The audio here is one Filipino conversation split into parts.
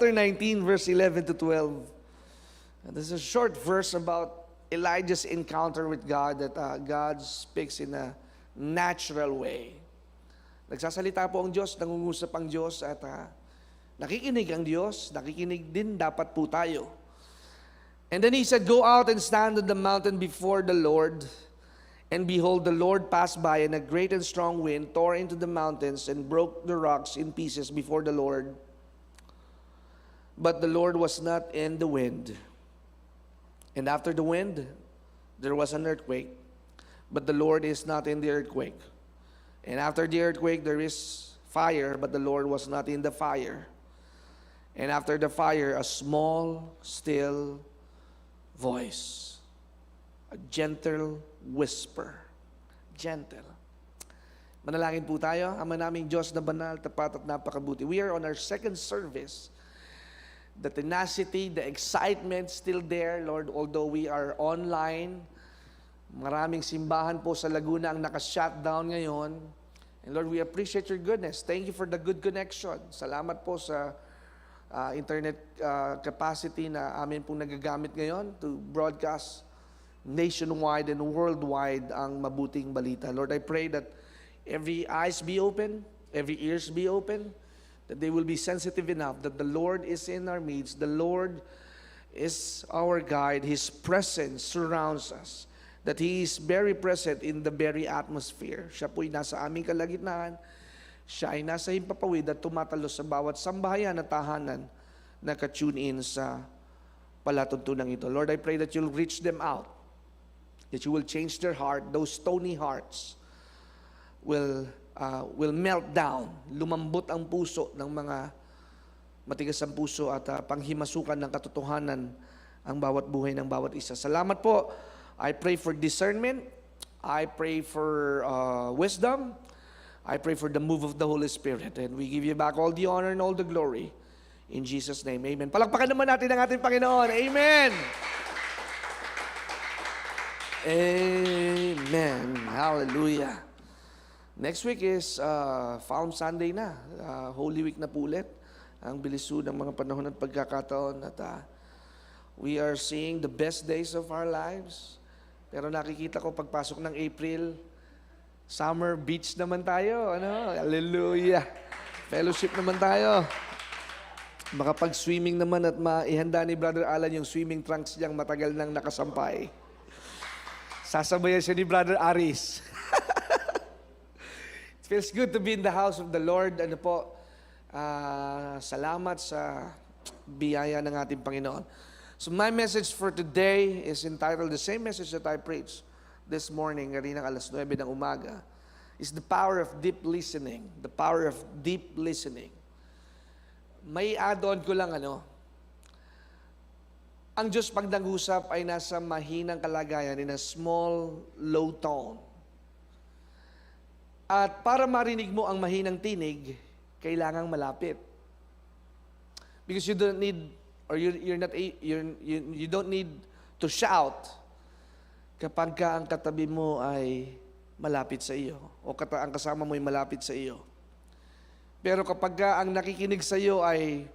Chapter 19, verse 11 to 12. And this is a short verse about Elijah's encounter with God, that God speaks in a natural way. Nagsasalita po ang Diyos, nangungusap ang Diyos, at nakikinig ang Diyos, nakikinig din dapat po tayo. And then he said, "Go out and stand on the mountain before the Lord. And behold, the Lord passed by, and a great and strong wind tore into the mountains and broke the rocks in pieces before the Lord. But the Lord was not in the wind. And after the wind, there was an earthquake. But the Lord is not in the earthquake. And after the earthquake, there is fire, but the Lord was not in the fire. And after the fire, a small, still voice. A gentle whisper. Gentle. Manalangin po tayo. Ama naming Diyos na banal, tapat at napakabuti. We are on our second service. The tenacity, the excitement still there, Lord, although we are online. Maraming simbahan po sa Laguna ang naka-shutdown ngayon. And Lord, we appreciate your goodness. Thank you for the good connection. Salamat po sa internet capacity na amin pong nagagamit ngayon to broadcast nationwide and worldwide ang mabuting balita. Lord, I pray that every eyes be open, every ears be open, that they will be sensitive enough that the Lord is in our midst. The Lord is our guide. His presence surrounds us. That He is very present in the very atmosphere. Siya po'y nasa aming kalagitnaan. Siya ay nasa himpapawid at tumatalos sa bawat sambahayan at tahanan na ka-tune in sa palatuntunan ito. Lord, I pray that you'll reach them out. That you will change their heart. Those stony hearts will melt down. Lumambot ang puso ng mga matigas ang puso at panghimasukan ng katotohanan ang bawat buhay ng bawat isa. Salamat po. I pray for discernment. I pray for wisdom. I pray for the move of the Holy Spirit. And we give you back all the honor and all the glory. In Jesus' name, amen. Palakpakan naman natin ang ating Panginoon. Amen. Amen. Hallelujah. Next week is Palm Sunday na. Holy Week na po ulit. Ang biliso ng mga panahon at pagkakataon. At we are seeing the best days of our lives. Pero nakikita ko pagpasok ng April, summer beach naman tayo. Ano? Hallelujah. Fellowship naman tayo. Makapag-swimming naman at maihanda ni Brother Alan yung swimming trunks niyang matagal nang nakasampay. Sasabayan siya ni Brother Aris. It feels good to be in the house of the Lord. Ano po, salamat sa biyaya ng ating Panginoon. So my message for today is entitled, the same message that I preached this morning, kaninang alas 9 ng umaga, is the power of deep listening. The power of deep listening. May add-on ko lang ang Diyos pag nag-usap ay nasa mahinang kalagayan, in a small, low tone. At para marinig mo ang mahinang tinig, kailangang malapit. Because you don't need, or you don't need to shout kapag ang katabi mo ay malapit sa iyo, o ang kasama mo ay malapit sa iyo. Pero kapag ang nakikinig sa iyo ay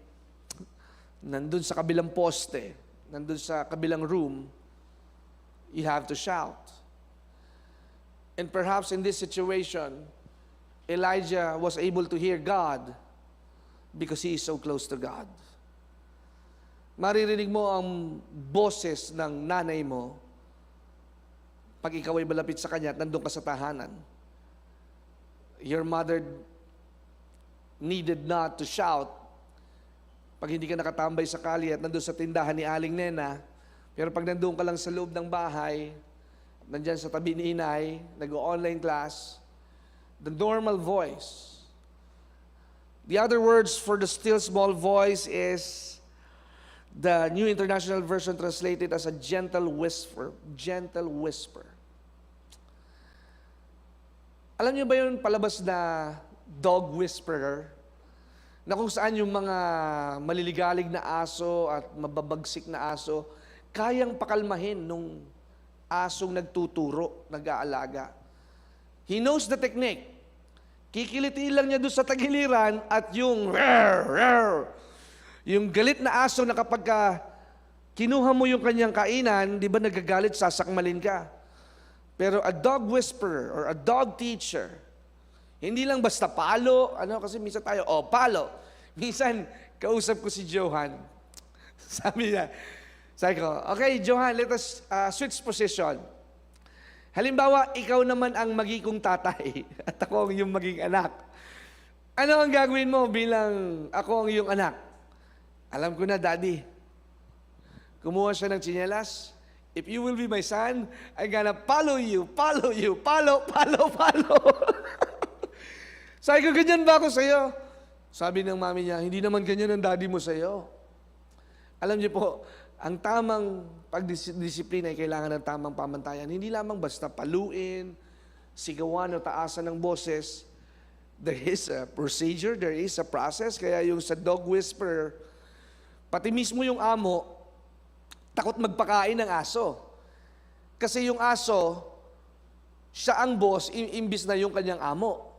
nandun sa kabilang poste, nandun sa kabilang room, you have to shout. And perhaps in this situation, Elijah was able to hear God because he is so close to God. Maririnig mo ang boses ng nanay mo pag ikaw ay malapit sa kanya at nandun ka sa tahanan. Your mother needed not to shout pag hindi ka nakatambay sa kalye at nandun sa tindahan ni Aling Nena. Pero pag nandun ka lang sa loob ng bahay, nandyan sa tabi ni inay, nag-online class, the normal voice. The other words for the still small voice is the New International Version translated as a gentle whisper. Gentle whisper. Alam niyo ba yung palabas na dog whisperer? Na kung saan yung mga maliligalig na aso at mababagsik na aso, kayang pakalmahin nung asong nagtuturo, nag-aalaga. He knows the technique. Kikilitiin lang niya doon sa tagiliran at yung Yung galit na aso na kapag kinuha mo yung kanyang kainan, di ba nagagalit, sasakmalin ka. Pero a dog whisperer or a dog teacher, hindi lang basta palo, kasi minsan tayo, palo. Minsan, kausap ko si Johan. Sabi ko, okay, Johan, let us switch position. Halimbawa, ikaw naman ang magiging tatay at ako ang iyong maging anak. Ano ang gagawin mo bilang ako ang iyong anak? Alam ko na, Daddy. Kumuha siya ng tsinelas. If you will be my son, I'm gonna follow you. Follow. Sabi ko, ganyan ba ako sa'yo? Sabi ng mami niya, hindi naman ganyan ang daddy mo sa'yo. Alam niyo po, ang tamang pagdisiplina ay kailangan ng tamang pamantayan. Hindi lamang basta paluin, sigawan o taasan ng boses. There is a procedure, there is a process. Kaya yung sa dog whisperer, pati mismo yung amo, takot magpakain ng aso. Kasi yung aso, siya ang boss, imbis na yung kanyang amo.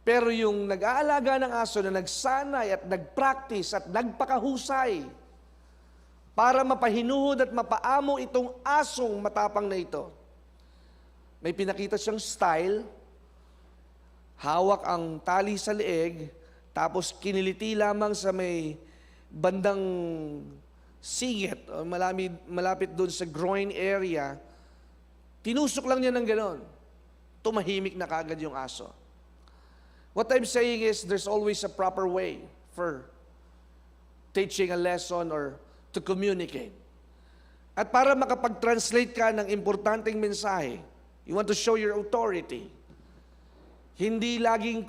Pero yung nag-aalaga ng aso na nagsanay at nag-practice at nagpakahusay para mapahinuhod at mapaamo itong asong matapang na ito. May pinakita siyang style, hawak ang tali sa leeg, tapos kiniliti lamang sa may bandang singit, o malapit doon sa groin area, tinusok lang niya ng ganon. Tumahimik na kagad yung aso. What I'm saying is, there's always a proper way for teaching a lesson or to communicate. At para makapag-translate ka ng importanteng mensahe, you want to show your authority. Hindi laging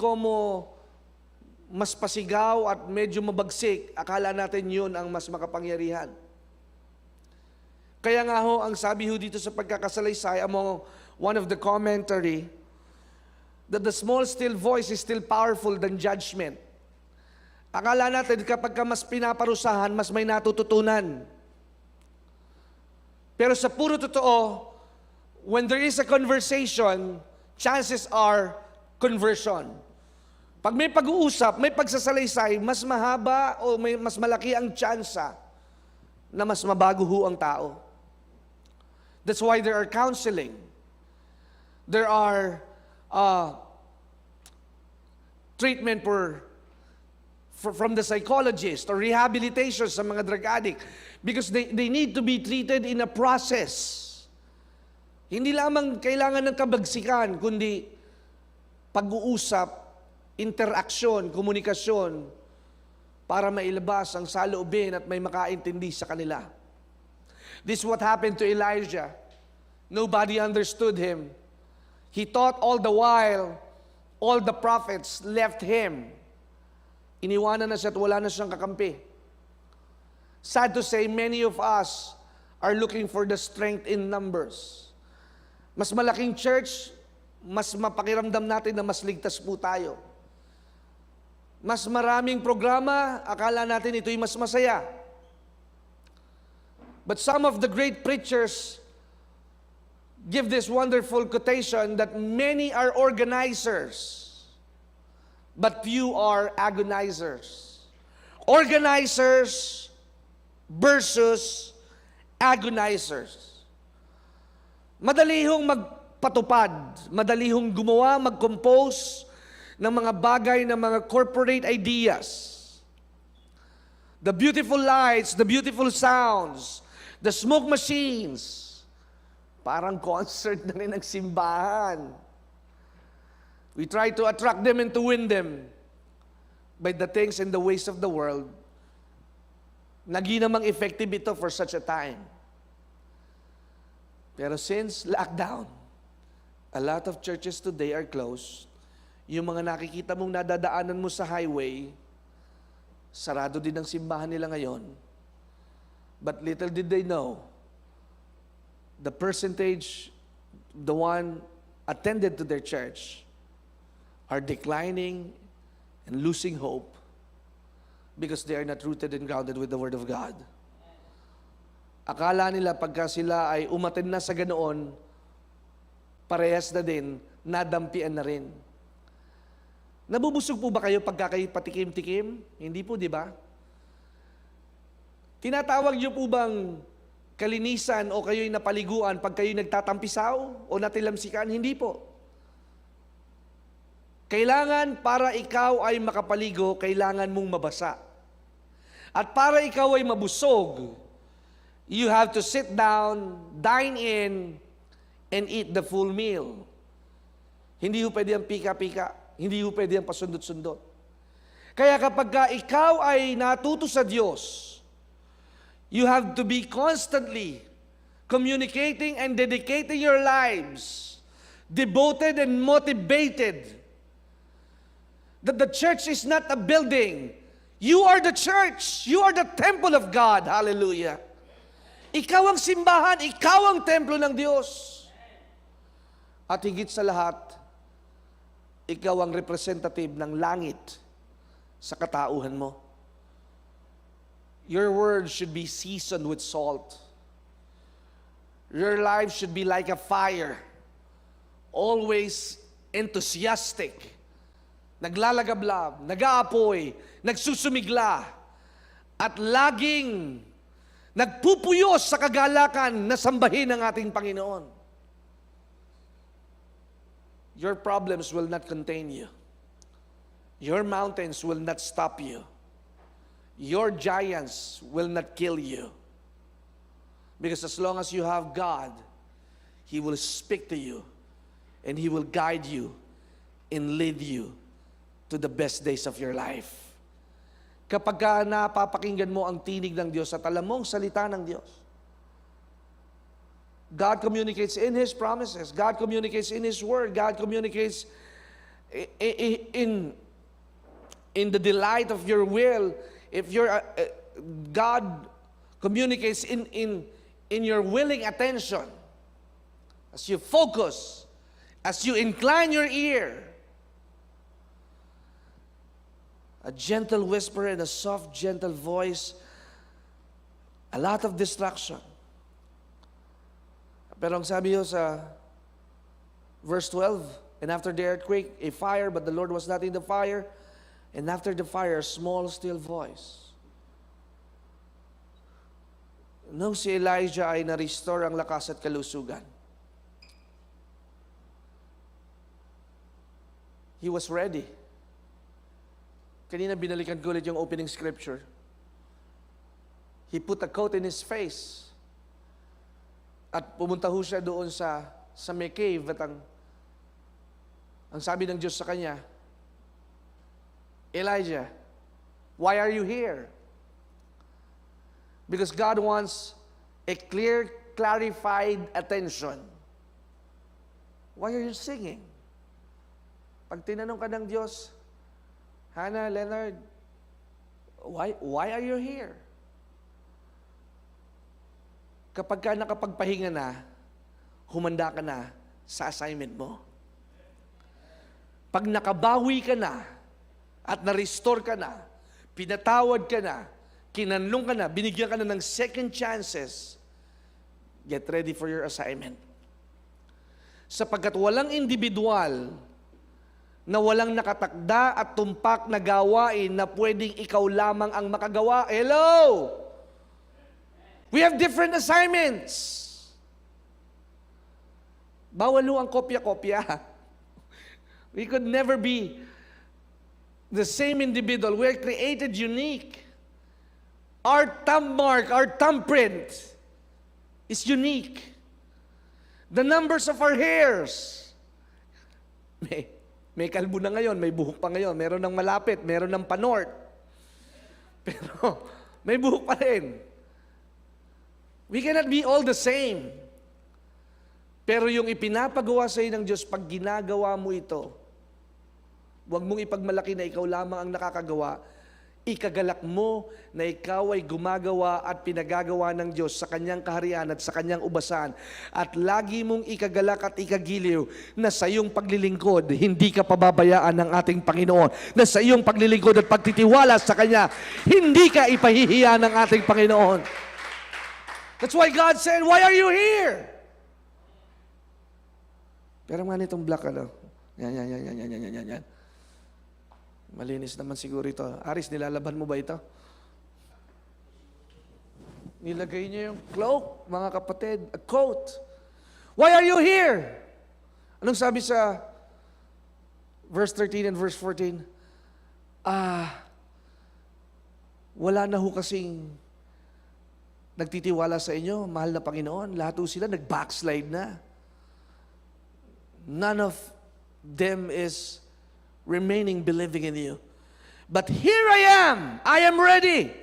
mas pasigaw at medyo mabagsik, akala natin yun ang mas makapangyarihan. Kaya nga ho, ang sabi ho dito sa pagkakasalaysay, among one of the commentary, that the small still voice is still powerful than judgment. Akala natin kapag mas pinaparusahan, mas may natututunan. Pero sa puro totoo, when there is a conversation, chances are conversion. Pag may pag-uusap, may pagsasalaysay, mas mahaba o mas malaki ang tsansa na mas mabago ho ang tao. That's why there are counseling. There are treatment from the psychologist or rehabilitation sa mga drug addict because they need to be treated in a process. Hindi lamang kailangan ng kabagsikan, kundi pag-uusap, interaksyon, komunikasyon para mailabas ang saloobin at may makaintindi sa kanila. This is what happened to Elijah. Nobody understood him. He thought all the while, all the prophets left him. Iniwanan na siya at wala na siyang kakampi. Sad to say, many of us are looking for the strength in numbers. Mas malaking church, mas mapakiramdam natin na mas ligtas po tayo. Mas maraming programa, akala natin ito'y mas masaya. But some of the great preachers give this wonderful quotation that many are organizers, but few are agonizers. Organizers versus agonizers. Madali hong magpatupad, madali hong gumawa, mag-compose ng mga bagay, ng mga corporate ideas. The beautiful lights, the beautiful sounds, the smoke machines, parang concert na rin ng simbahan. We try to attract them and to win them by the things and the ways of the world. Naginamang effective ito for such a time. Pero since lockdown, a lot of churches today are closed. Yung mga nakikita mong nadadaanan mo sa highway, sarado din ang simbahan nila ngayon. But little did they know, the percentage, the one attended to their church, are declining and losing hope because they are not rooted and grounded with the Word of God. Akala nila pagka sila ay umattend na sa ganoon, parehas na din, nadampian na rin. Nabubusog po ba kayo pagka kayo patikim-tikim? Hindi po, di ba? Tinatawag niyo po bang kalinisan o kayo'y napaliguan pag kayo'y nagtatampisaw o natilamsikan? Hindi po. Kailangan para ikaw ay makapaligo, kailangan mong mabasa. At para ikaw ay mabusog, you have to sit down, dine in, and eat the full meal. Hindi ho pwede ang pika-pika. Hindi ho pwede ang pasundot-sundot. Kaya kapag ikaw ay natuto sa Diyos, you have to be constantly communicating and dedicating your lives, devoted and motivated. That the church is not a building. You are the church. You are the temple of God. Hallelujah. Ikaw ang simbahan. Ikaw ang templo ng Diyos. At higit sa lahat, ikaw ang representative ng langit sa katauhan mo. Your words should be seasoned with salt. Your life should be like a fire, always enthusiastic, naglalagablab, nag-aapoy, nagsusumigla, at laging nagpupuyos sa kagalakan na sambahin ang ating Panginoon. Your problems will not contain you. Your mountains will not stop you. Your giants will not kill you. Because as long as you have God, He will speak to you and He will guide you and lead you to the best days of your life. Kapag napapakinggan mo ang tinig ng Diyos at alam mo ang salita ng Diyos, God communicates in His promises. God communicates in His Word. God communicates in the delight of your will. If you're God communicates in your willing attention, as you focus, as you incline your ear, a gentle whisper and a soft, gentle voice, a lot of distraction. Pero ang sabi niyo sa verse 12, and after the earthquake, a fire, but the Lord was not in the fire, and after the fire, a small, still voice. Nung si Elijah ay na-restore ang lakas at kalusugan, he was ready. Kanina binalikan ko ulit yung opening scripture. He put a coat in his face. At pumunta ho siya doon sa may cave at ang sabi ng Diyos sa kanya, Elijah, why are you here? Because God wants a clear, clarified attention. Why are you singing? Pag tinanong ka ng Diyos, Hannah, Leonard, why are you here? Kapag ka nakapagpahinga na, humanda ka na sa assignment mo. Pag nakabawi ka na, at na-restore ka na, pinatawad ka na, kinanlong ka na, binigyan ka na ng second chances, get ready for your assignment. Sapagkat walang individual na walang nakatakda at tumpak na gawain na pwedeng ikaw lamang ang makagawa. Hello! We have different assignments. Bawal ho ang kopya-kopya. We could never be the same individual. We are created unique. Our thumb mark, our thumbprint is unique. The numbers of our hairs. May kalbo na ngayon, may buhok pa ngayon, meron ng malapit, meron ng panort. Pero may buhok pa rin. We cannot be all the same. Pero yung ipinapagawa sa iyo ng Diyos, pag ginagawa mo ito, huwag mong ipagmalaki na ikaw lamang ang nakakagawa. Ikagalak mo na ikaw ay gumagawa at pinagagawa ng Diyos sa Kanyang kaharian at sa Kanyang ubasan. At lagi mong ikagalak at ikagiliw na sa iyong paglilingkod, hindi ka pababayaan ng ating Panginoon. Na sa iyong paglilingkod at pagtitiwala sa Kanya, hindi ka ipahihiya ng ating Panginoon. That's why God said, why are you here? Pero nga nitong black, Yan. Malinis naman siguro ito. Aris, nilalaban mo ba ito? Nilagay niya yung cloak, mga kapatid, a coat. Why are you here? Anong sabi sa verse 13 and verse 14? Wala na ho kasing nagtitiwala sa inyo, mahal na Panginoon. Lahat ho sila nag-backslide na. None of them is remaining believing in you. But here I am ready.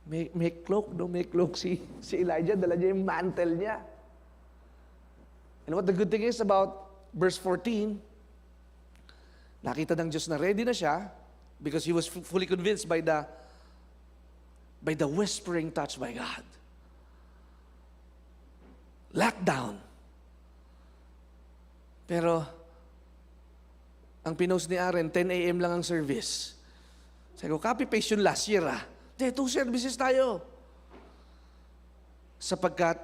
May cloak, no? May cloak si Elijah, dala niya yung mantle niya. And what the good thing is about verse 14, nakita ng Diyos na ready na siya because he was fully convinced by the whispering touch by God. Lockdown. Pero, ang pinost ni Aaron, 10 a.m. lang ang service. Sabi ko, copy-paste yun last year Hindi, 2 services tayo. Sapagkat,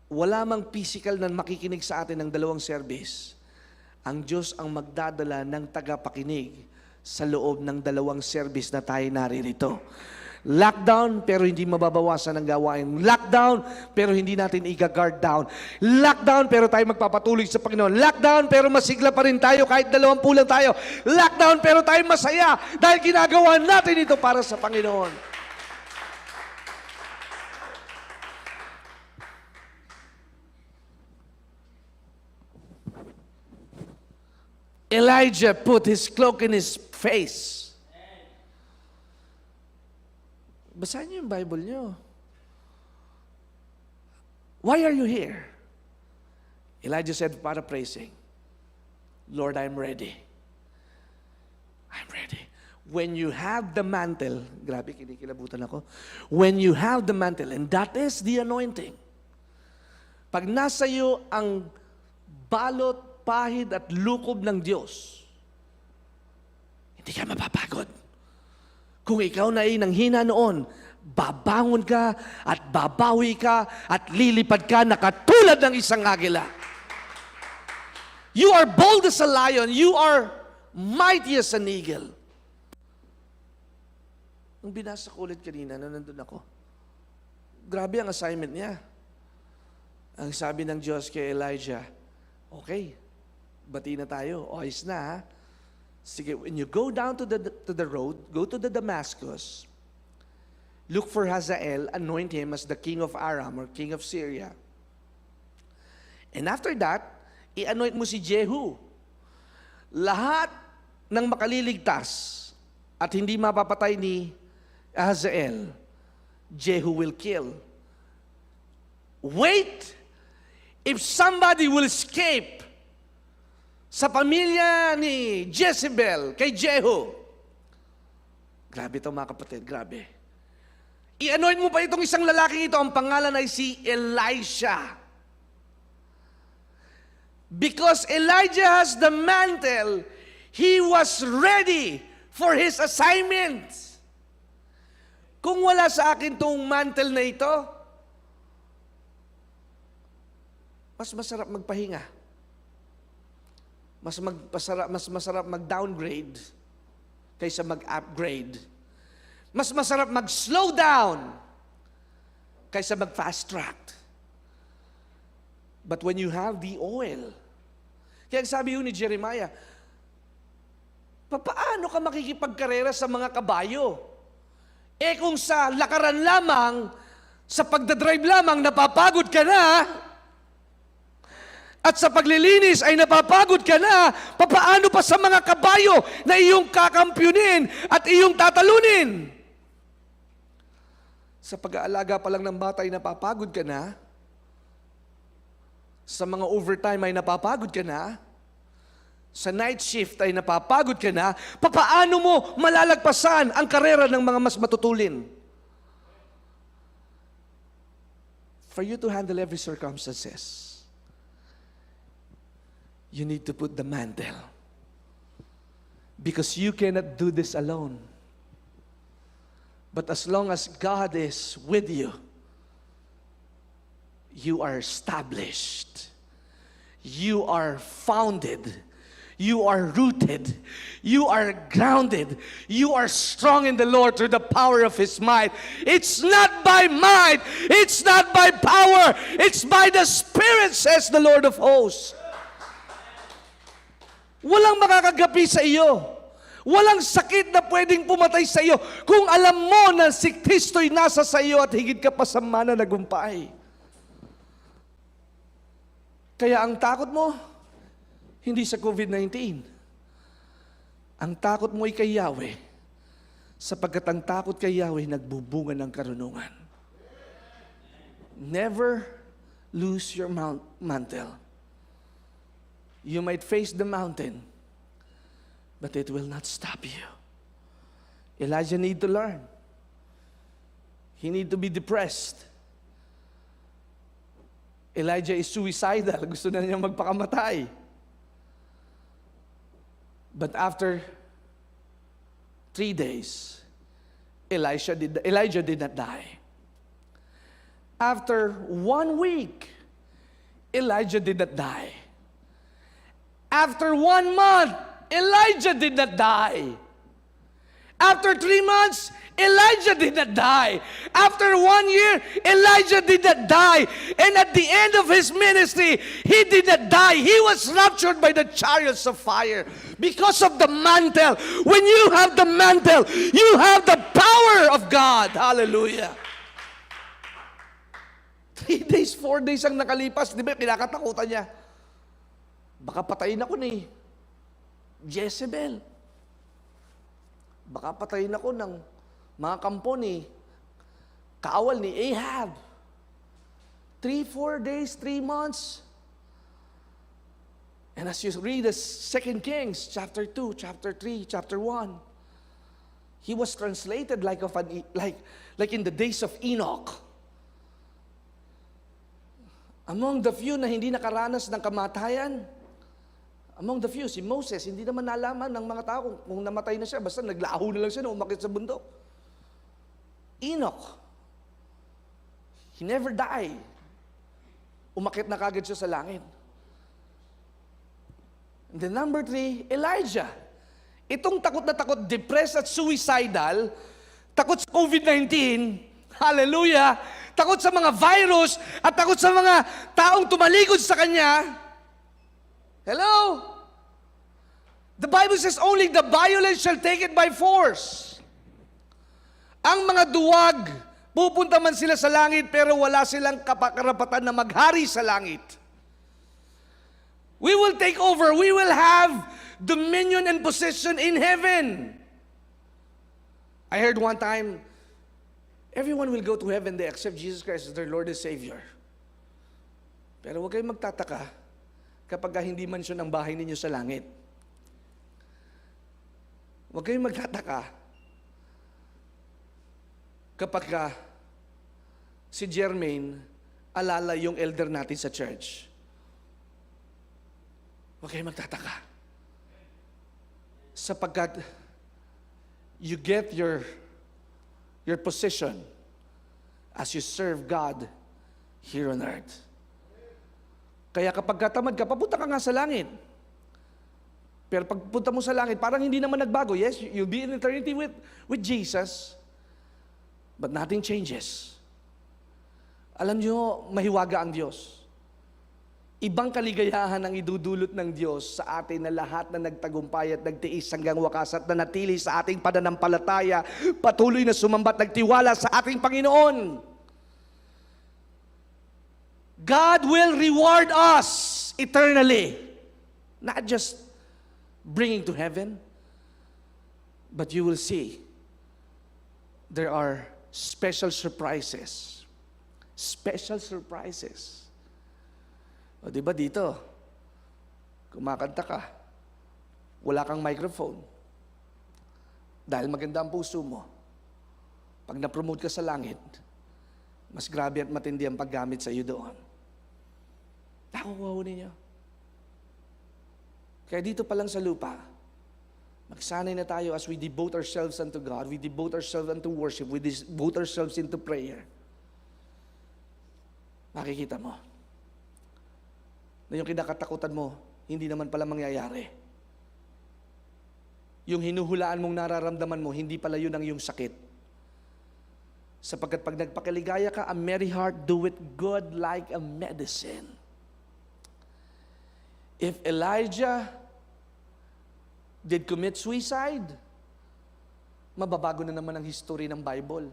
wala mang physical na makikinig sa atin ng 2 service. Ang Diyos ang magdadala ng tagapakinig sa loob ng 2 service na tayo naririto. Lockdown, pero hindi mababawasan ang gawain. Lockdown, pero hindi natin i-guard down. Lockdown, pero tayo magpapatuloy sa Panginoon. Lockdown, pero masigla pa rin tayo kahit 20 lang tayo. Lockdown, pero tayo masaya dahil ginagawa natin ito para sa Panginoon. Elijah put his cloak in his face. Basahin niyo yung Bible niyo. Why are you here? Elijah said, paraphrasing, Lord, I'm ready. I'm ready. When you have the mantle, grabe, kinikilabutan ako. When you have the mantle, and that is the anointing. Pag nasa iyo ang balot, pahid at lukob ng Diyos, hindi ka mapapagod. Kung ikaw na ay nanghina noon, babangon ka at babawi ka at lilipad ka na katulad ng isang agila. You are bold as a lion. You are mighty as an eagle. Nung binasa ko ulit kanina, nandun ako, grabe ang assignment niya. Ang sabi ng Diyos kay Elijah, okay, bati na tayo, ayos na ha. Sige, when you go down to the road, go to the Damascus, look for Hazael, anoint him as the king of Aram or king of Syria. And after that, i-anoint mo si Jehu. Lahat ng makaliligtas at hindi mapapatay ni Hazael, Jehu will kill. Wait, if somebody will escape sa pamilya ni Jezebel, kay Jehu. Grabe ito mga kapatid, grabe. I-anoint mo pa itong isang lalaking ito, ang pangalan ay si Elisha. Because Elijah has the mantle, he was ready for his assignment. Kung wala sa akin tong mantle na ito, mas masarap magpahinga. Mas masarap mag-downgrade kaysa mag-upgrade. Mas masarap mag-slow down kaysa mag-fast track. But when you have the oil, kaya sabi yun ni Jeremiah, paano ka makikipagkarera sa mga kabayo? Eh kung sa lakaran lamang, sa pagdadrive lamang, napapagod ka na, at sa paglilinis ay napapagod ka na, papaano pa sa mga kabayo na iyong kakampyonin at iyong tatalunin? Sa pag-aalaga pa lang ng bata ay napapagod ka na, sa mga overtime ay napapagod ka na, sa night shift ay napapagod ka na, papaano mo malalagpasan ang karera ng mga mas matutulin? For you to handle every circumstances, you need to put the mantle. Because you cannot do this alone. But as long as God is with you, you are established. You are founded. You are rooted. You are grounded. You are strong in the Lord through the power of His might. It's not by might. It's not by power. It's by the Spirit, says the Lord of hosts. Walang makakagapi sa iyo. Walang sakit na pwedeng pumatay sa iyo kung alam mo na si Kristo'y nasa sa iyo at higit ka pa sa mana nagumpay. Kaya ang takot mo, hindi sa COVID-19. Ang takot mo ay kay Yahweh, sapagkat ang takot kay Yahweh nagbubunga ng karunungan. Never lose your mantle. You might face the mountain, but it will not stop you. Elijah need to learn. He need to be depressed. Elijah is suicidal. Gusto na niya magpakamatay. But after 3 days, Elijah did not die. After 1 week, Elijah did not die. After 1 month, Elijah did not die. After 3 months, Elijah did not die. After 1 year, Elijah did not die. And at the end of his ministry, he did not die. He was raptured by the chariots of fire because of the mantle. When you have the mantle, you have the power of God. Hallelujah. 3 days, 4 days ang nakalipas. Di ba, kinakatakutan niya. Baka patayin ako ni Jezebel. Baka patayin ako ng mga kampo ni kaawal ni Ahab. 3, 4 days, 3 months. And as you read the 2 Kings, chapter 2, chapter 3, chapter 1, he was translated like in the days of Enoch. Among the few na hindi nakaranas ng kamatayan, among the few, si Moses, hindi naman nalaman ng mga tao kung namatay na siya, basta naglaho na lang siya na umakit sa bundok. Enoch, he never died. Umakit na kagad siya sa langit. And then number 3, Elijah. Itong takot na takot, depressed at suicidal, takot sa COVID-19, hallelujah, takot sa mga virus, at takot sa mga taong tumalikod sa kanya. Hello? The Bible says only the violent shall take it by force. Ang mga duwag, pupunta man sila sa langit pero wala silang karapatan na maghari sa langit. We will take over. We will have dominion and possession in heaven. I heard one time, everyone will go to heaven, they accept Jesus Christ as their Lord and Savior. Pero huwag kayong magtataka kapag hindi mansyon ang bahay ninyo sa langit. Huwag kayong magtataka kapag si Jermaine alala yung elder natin sa church. Huwag kayong magtataka. Sapagkat you get your position as you serve God here on earth. Kaya kapag katamad ka, papunta ka nga sa langit. Pero pagpunta mo sa langit, parang hindi naman nagbago. Yes, you'll be in eternity with Jesus, but nothing changes. Alam nyo, mahiwaga ang Diyos. Ibang kaligayahan ang idudulot ng Diyos sa atin na lahat na nagtagumpay at nagtiis hanggang wakas at nanatili sa ating pananampalataya, patuloy na sumambat, nagtiwala sa ating Panginoon. God will reward us eternally. Not just bringing to heaven, but you will see there are special surprises. Special surprises. O diba dito, kumakanta ka, wala kang microphone. Dahil maganda ang puso mo, pag na-promote ka sa langit, mas grabe at matindi ang paggamit sa iyo doon. Nakukuha ninyo. Kaya dito pa lang sa lupa, magsanay na tayo as we devote ourselves unto God, we devote ourselves unto worship, we devote ourselves into prayer. Makikita mo na yung kinakatakutan mo, hindi naman pala mangyayari. yung hinuhulaan mong nararamdaman mo, hindi pala yun ang iyong sakit. Sapagkat pag nagpakiligaya ka, a merry heart doeth good like a medicine. If Elijah did commit suicide, mababago na naman ang history ng Bible.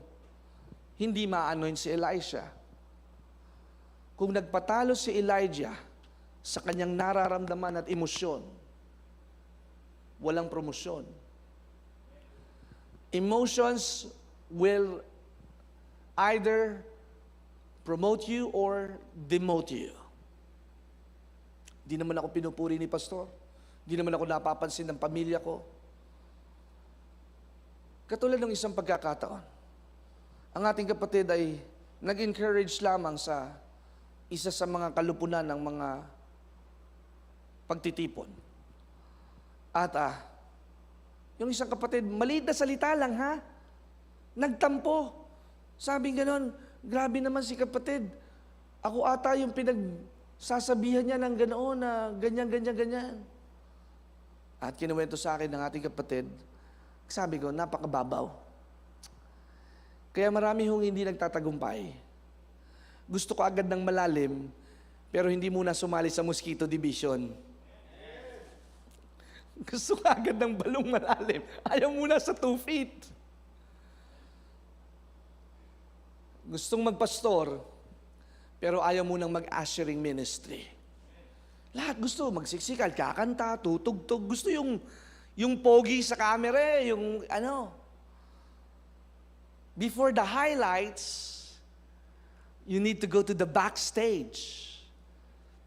Hindi maanoin si Elisha. Kung nagpatalo si Elijah sa kanyang nararamdaman at emosyon, walang promosyon. Emotions will either promote you or demote you. Di naman ako pinupuri ni pastor. Di naman ako napapansin ng pamilya ko. Katulad ng isang pagkakataon, ang ating kapatid ay nag-encourage lamang sa isa sa mga kalupunan ng mga pagtitipon. At yung isang kapatid, maliit na salita lang ha, nagtampo. Sabi ganon, grabe naman si kapatid. Ako ata yung pinagsasabihan niya ng ganoon na ganyan, ganyan, ganyan. At kinuwento sa akin ng ating kapatid, sabi ko, napakababaw. Kaya marami hong hindi nagtatagumpay. Gusto ko agad ng malalim, pero hindi muna sumali sa mosquito division. Gusto ko agad ng balong malalim. Ayaw muna sa 2 feet. Gustong magpastor, pero ayaw munang mag-ushering ministry. Lahat gusto, magsiksikan, kakanta, tutugtog. Gusto yung pogi sa camera, yung ano. Before the highlights, you need to go to the backstage,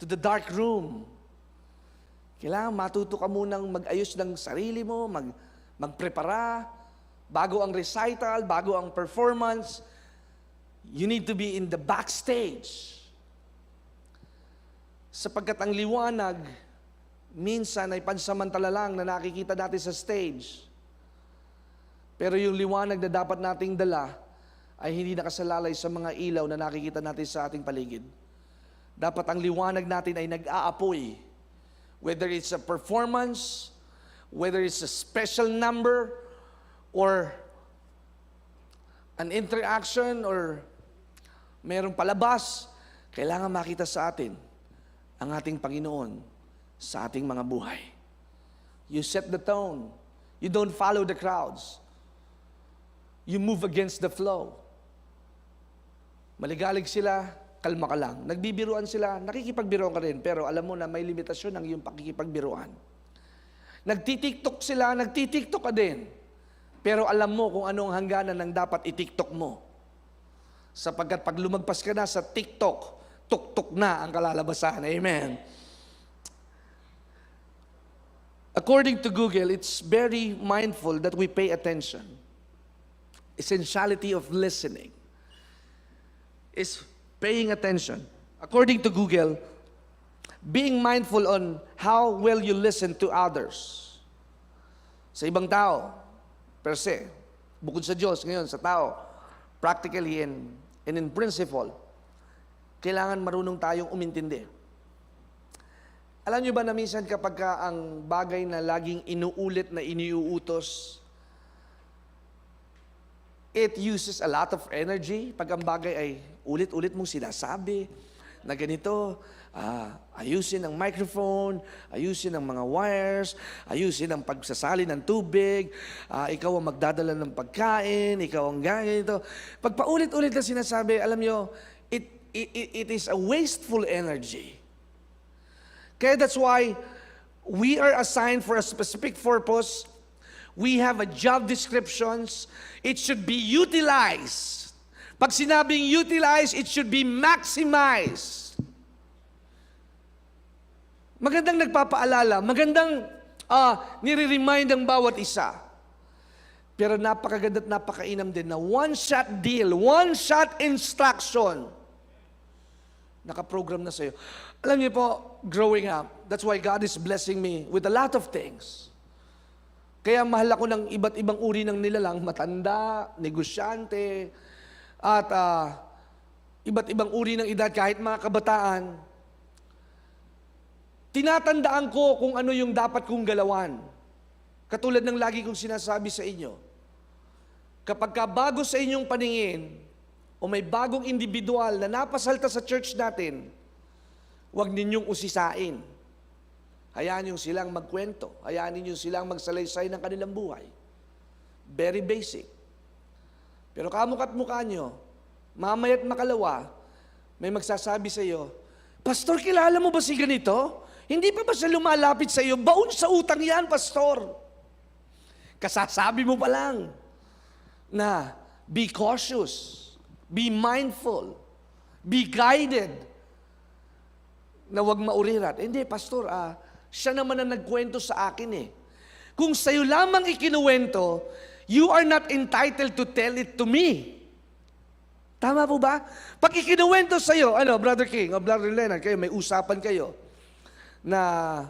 to the dark room. Kailangan matuto ka munang mag-ayos ng sarili mo, magprepara, bago ang recital, bago ang performance. You need to be in the backstage. Sapagkat ang liwanag, minsan ay pansamantala lang na nakikita natin sa stage. Pero yung liwanag na dapat nating dala ay hindi nakasalalay sa mga ilaw na nakikita natin sa ating paligid. Dapat ang liwanag natin ay nag-aapoy. Whether it's a performance, whether it's a special number, or an interaction, or mayroong palabas, kailangan makita sa atin ang ating Panginoon sa ating mga buhay. You set the tone. You don't follow the crowds. You move against the flow. Maligalig sila, kalma ka lang. Nagbibiruan sila, nakikipagbiruan ka rin, pero alam mo na may limitasyon ang iyong pakikipagbiruan. Nagtitiktok sila, nagtitiktok ka din. Pero alam mo kung ano ang hangganan ng dapat itiktok mo. Sapagkat pag lumagpas ka na sa TikTok, tuk-tuk na ang kalalabasan. Amen. According to Google, it's very mindful that we pay attention. Essentiality of listening is paying attention. According to Google, being mindful on how well you listen to others. Sa ibang tao, per se, bukod sa Diyos, ngayon sa tao, practically and in principle, kailangan marunong tayong umintindi. Alam niyo ba na minsan kapag ang bagay na laging inuulit na iniuutos, it uses a lot of energy. Pag ang bagay ay ulit-ulit mong sinasabi na ganito, ayusin ang microphone, ayusin ang mga wires, ayusin ang pagsasali ng tubig, ikaw ang magdadala ng pagkain, ikaw ang ganito. Pag paulit-ulit na sinasabi, alam niyo, it is a wasteful energy. Kaya that's why we are assigned for a specific purpose. We have a job descriptions. It should be utilized. Pag sinabing utilize, it should be maximized. Magandang nagpapaalala, magandang nire-remind ang bawat isa. Pero napakaganda at napakainam din na one-shot deal, one-shot instruction. Nakaprogram na sa'yo. Alam niyo po, growing up, that's why God is blessing me with a lot of things. Kaya mahal ako ng iba't ibang uri ng nilalang, matanda, negosyante, at iba't ibang uri ng edad, kahit mga kabataan. Tinatandaan ko kung ano yung dapat kong galawan. Katulad ng lagi kong sinasabi sa inyo, kapag ka bago sa inyong paningin, o may bagong individual na napasalta sa church natin, huwag ninyong usisain. Hayaan niyo silang magkwento. Hayaan niyo silang magsalaysay ng kanilang buhay. Very basic. Pero kamukha't mukha nyo, mamaya't makalawa, may magsasabi sa iyo, Pastor, kilala mo ba si ganito? Hindi pa ba siya lumalapit sa iyo? Baon sa utang yan, Pastor. Kasasabi mo pa lang na be cautious, be mindful, be guided, na wag maurirat. Hindi, Pastor, siya naman ang nagkwento sa akin eh. Kung sa'yo lamang ikinuwento, you are not entitled to tell it to me. Tama po ba? Pag ikinuwento sa'yo, Brother King o Brother Leonard, kayo, may usapan kayo na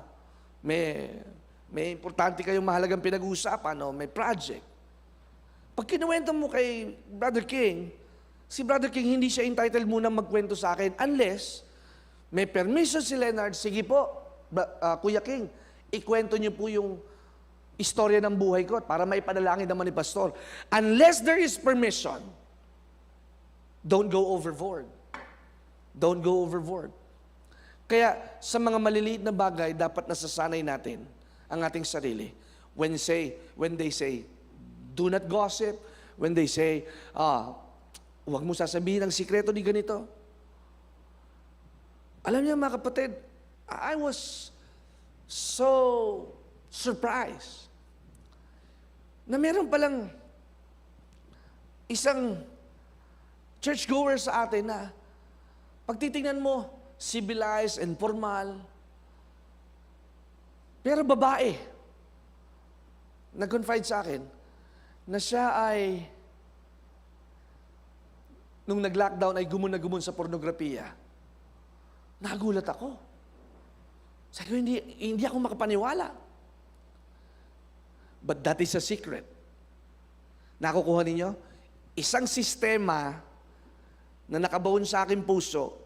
may importante kayong mahalagang pinag-uusapan, may project. Pag kinuwento mo kay Brother King, si Brother King hindi siya entitled muna magkwento sa akin unless may permission si Leonard, sige po, Kuya King, ikwento niyo po yung istorya ng buhay ko para maipanalangin naman ni Pastor. Unless there is permission, don't go overboard. Don't go overboard. Kaya sa mga maliliit na bagay, dapat nasasanay natin ang ating sarili. When they say, do not gossip. When they say, huwag mo sasabihin ang sikreto ni ganito. Alam niyo mga kapatid, I was so surprised na meron palang isang churchgoer sa atin na pagtitingnan mo, civilized and formal, pero babae, nag-confide sa akin na siya ay, nung nag-lockdown ay gumun na gumun sa pornografiya. Nagulat ako. Sabi ko, hindi ako makapaniwala. But that is a secret. Nakukuha ninyo? Isang sistema na nakabaon sa aking puso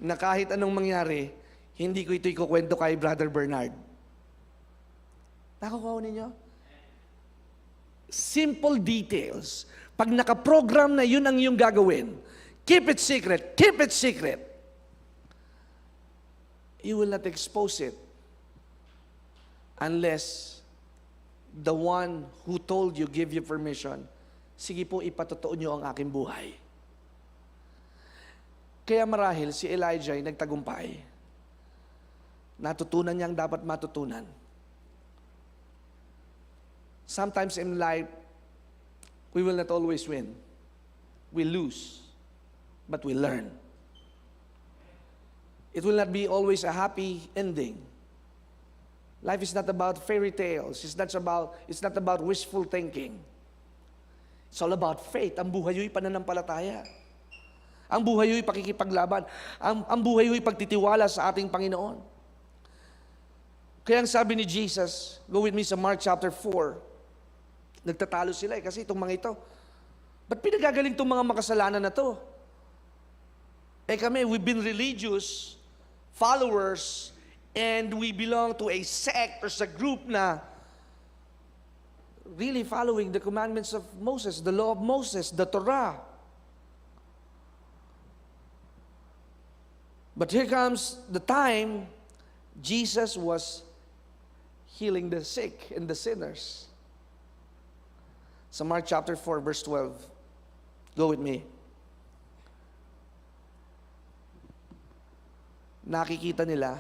na kahit anong mangyari, hindi ko ito ikukwento kay Brother Bernard. Nakukuha ninyo? Simple details. Pag nakaprogram na yun ang iyong gagawin, keep it secret, keep it secret. You will not expose it unless the one who told you, give you permission, sige po, ipatotoo nyo ang aking buhay. Kaya marahil si Elijah ay nagtagumpay. Natutunan niya ang dapat matutunan. Sometimes in life, we will not always win. We lose, but we learn. It will not be always a happy ending. Life is not about fairy tales. It's not about wishful thinking. It's all about faith. Ang buhay yo'y pananampalataya. Ang buhay yo'y pakikipaglaban. Ang buhay yo'y pagtitiwala sa ating Panginoon. Kaya ang sabi ni Jesus, go with me sa Mark chapter 4. Nagtatalo sila kasi itong mga ito. Ba't pinagagaling itong mga makasalanan na to? Kami, we've been religious followers, and we belong to a sect or sa group na really following the commandments of Moses, the law of Moses, the Torah. But here comes the time Jesus was healing the sick and the sinners. Sa Mark chapter 4, verse 12. Go with me. Nakikita nila,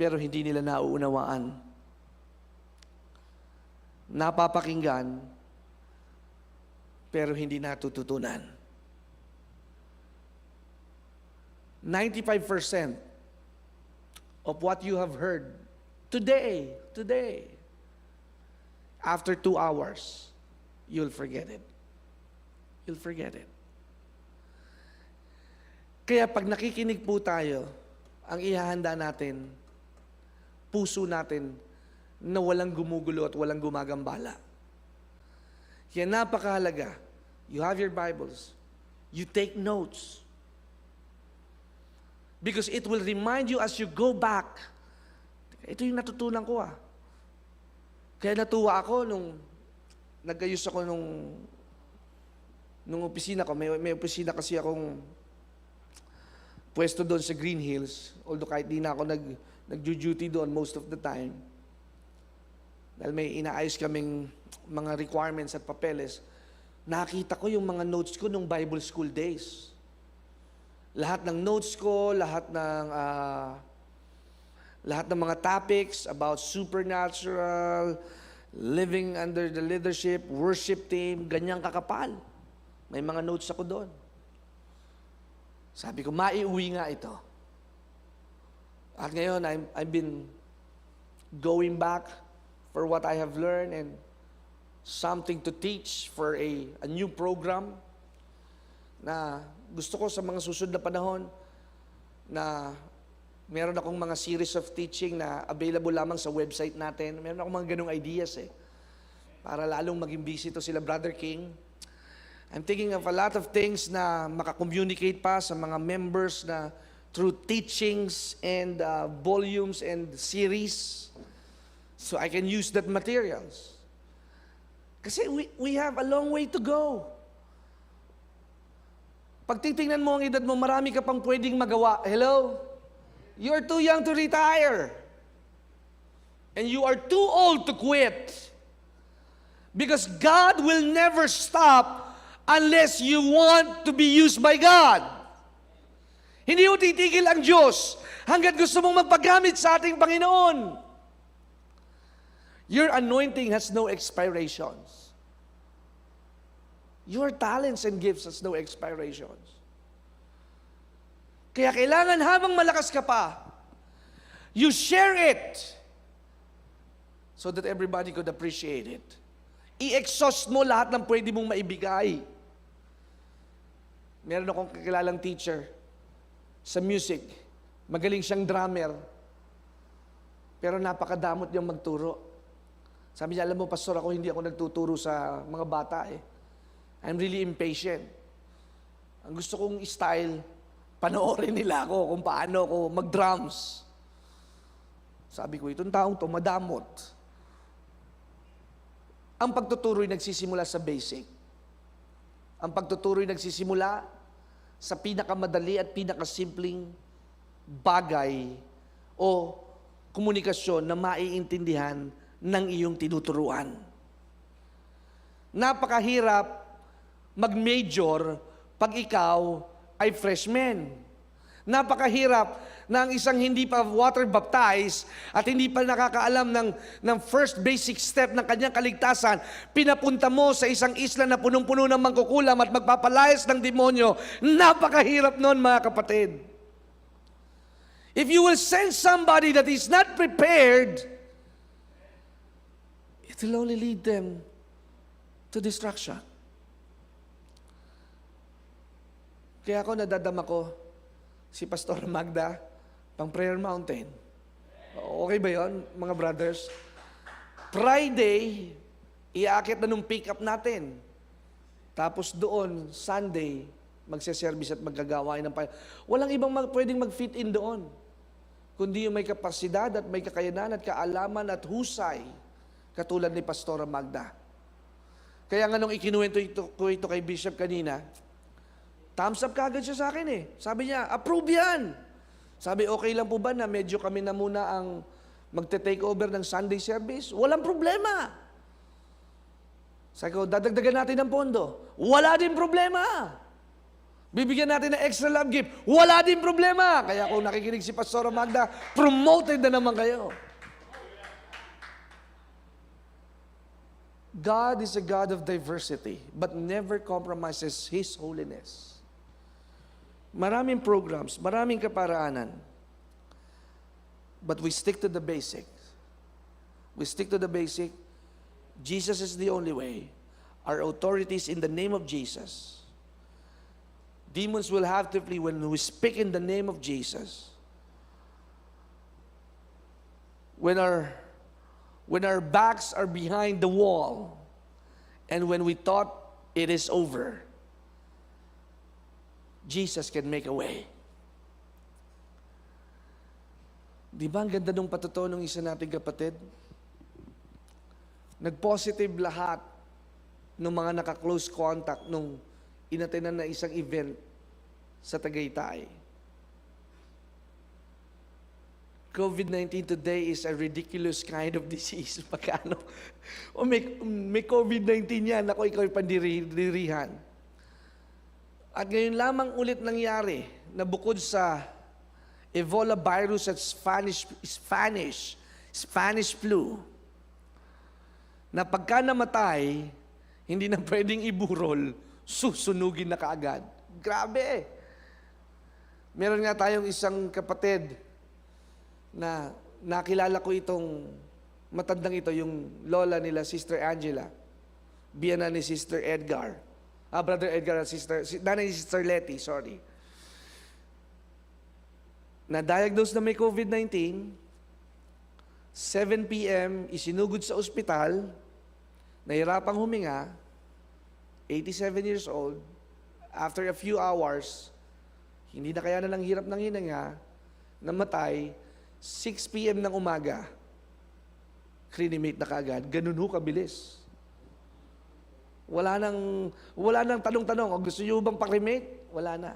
pero hindi nila nauunawaan. Napapakinggan, pero hindi natututunan. 95% of what you have heard today, after 2 hours, you'll forget it. You'll forget it. Kaya pag nakikinig po tayo, ang ihahanda natin, puso natin na walang gumugulo at walang gumagambala. Kaya napakahalaga, you have your Bibles, you take notes. Because it will remind you as you go back, Ito yung natutunan ko Kaya natuwa ako nung nagayos ako nung opisina ko. May opisina kasi akong pwesto doon sa Green Hills. Although kahit di na ako nag-duty doon most of the time. Dahil may inaayos kaming mga requirements at papeles. Nakita ko yung mga notes ko nung Bible School days. Lahat ng notes ko, lahat ng mga topics about supernatural, living under the leadership, worship team, ganyang kakapal. May mga notes ako doon. Sabi ko, maiuwi nga ito. At ngayon, I've been going back for what I have learned and something to teach for a new program na gusto ko sa mga susunod na panahon na meron akong mga series of teaching na available lamang sa website natin. Meron akong mga ganung ideas para lalong maging busy to sila Brother King. I'm thinking of a lot of things na makakommunicate pa sa mga members na through teachings and volumes and series. So I can use that materials. Kasi we have a long way to go. Pag titingnan mo ang edad mo, marami ka pang pwedeng magawa. Hello? You're too young to retire. And you are too old to quit. Because God will never stop unless you want to be used by God. Hindi mo titigil ang Diyos hanggat gusto mong magpagamit sa ating Panginoon. Your anointing has no expirations. Your talents and gifts has no expirations. Kaya kailangan habang malakas ka pa, you share it so that everybody could appreciate it. I-exhaust mo lahat ng pwede mong maibigay. Meron akong kakilalang teacher sa music. Magaling siyang drummer. Pero napakadamot niyang magturo. Sabi niya, alam mo, pastor, ako hindi ako nagtuturo sa mga bata I'm really impatient. Ang gusto kong style, panoorin nila ako kung paano ako mag-drums. Sabi ko, itong taong to, madamot. Ang pagtuturo'y nagsisimula sa basic. Ang pagtuturo'y nagsisimula sa pinakamadali at pinakasimpleng bagay o komunikasyon na maiintindihan ng iyong tinuturuan. Napakahirap mag-major pag ikaw ay freshman. Napakahirap na ang isang hindi pa water baptized at hindi pa nakakaalam ng first basic step ng kanyang kaligtasan, pinapunta mo sa isang isla na punong-puno ng mangkukulam at magpapalayas ng demonyo. Napakahirap nun, mga kapatid. If you will send somebody that is not prepared, it will only lead them to destruction. Kaya ako nadadama ko si Pastor Magda pang Prayer Mountain. Okay ba yon, mga brothers? Friday, iaakit na nung pick-up natin. Tapos doon, Sunday, magse-service at maggagawain ng walang ibang pwedeng mag-fit in doon. Kundi yung may kapasidad at may kakayanan at kaalaman at husay, katulad ni Pastora Magda. Kaya nga nung ikinuwento ko ito kay Bishop kanina, thumbs up kagad siya sa akin Sabi niya, approve yan. Sabi, okay lang po ba na medyo kami na muna ang magte-take over ng Sunday service? Walang problema. Sabi ko, dadagdagan natin ng pondo. Wala din problema. Bibigyan natin ng extra love gift. Wala din problema. Kaya kung nakikinig si Pastor Magda, promoted na naman kayo. God is a God of diversity, but never compromises His holiness. Maraming programs, maraming kaparaanan. But we stick to the basic. We stick to the basic. Jesus is the only way. Our authority is in the name of Jesus. Demons will have to flee when we speak in the name of Jesus. When our backs are behind the wall, and when we thought it is over, Jesus can make a way. Di ba ang ganda nung patuto ng isa nating kapatid? Nag-positive lahat ng mga naka-close contact nung inatenan na isang event sa Tagaytay. COVID-19 today is a ridiculous kind of disease. Pagkano? O may COVID-19 yan, ako ikaw yung pandirihan. At ngayon lamang ulit nangyari na bukod sa Ebola virus at Spanish flu, na pagka namatay, hindi na pwedeng iburol, susunugin na kaagad. Grabe! Meron nga tayong isang kapatid na nakilala ko itong matandang ito, yung lola nila, Sister Angela, biyana ni Sister Edgar. Brother Edgar at nanay ni Sister Letty, sorry. Na-diagnose na may COVID-19, 7 p.m., isinugod sa ospital, nahirapang huminga, 87 years old, after a few hours, hindi na kaya na lang hirap ng hininga, namatay, 6 p.m. ng umaga, clinimate na kaagad. Ganun ho kabilis. Wala nang tanong-tanong, o gusto nyo bang pakrimate? Wala na.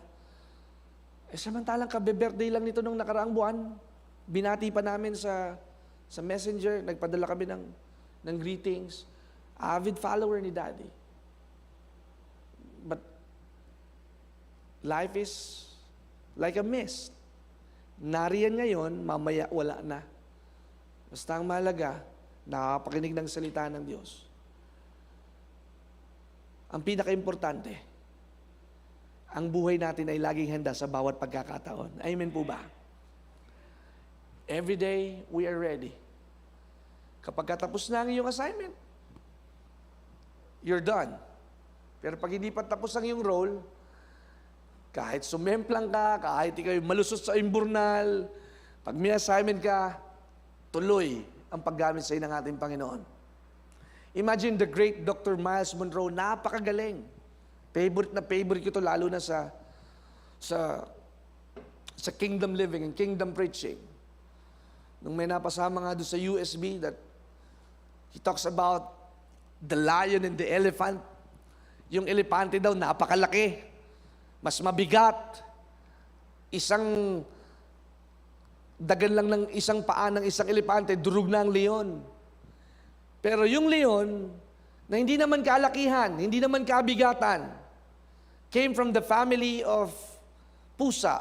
Samantalang kabe-birthday lang nito nung nakaraang buwan, binati pa namin sa messenger, nagpadala kami ng greetings. Avid follower ni Daddy. But life is like a mist. Nariyan ngayon, mamaya wala na. Basta ang mahalaga, nakakapakinig ng salita ng Diyos. Ang pinaka-importante, ang buhay natin ay laging handa sa bawat pagkakataon. Amen po ba? Every day, we are ready. Kapag katapos na ang iyong assignment, you're done. Pero pag hindi pa tapos ang iyong role, kahit sumemplang ka, kahit ikaw malusot sa imburnal, pag may assignment ka, tuloy ang paggamit sa ng ating Panginoon. Imagine the great Dr. Miles Monroe, napakagaling. Favorite na favorite ko ito, lalo na sa kingdom living and kingdom preaching. Nung may napasama nga doon sa USB that he talks about the lion and the elephant. Yung elepante daw, napakalaki. Mas mabigat. Isang dagan lang ng isang paa ng isang elepante, durug na ang leon. Pero yung leon, na hindi naman kalakihan, hindi naman kabigatan, came from the family of pusa.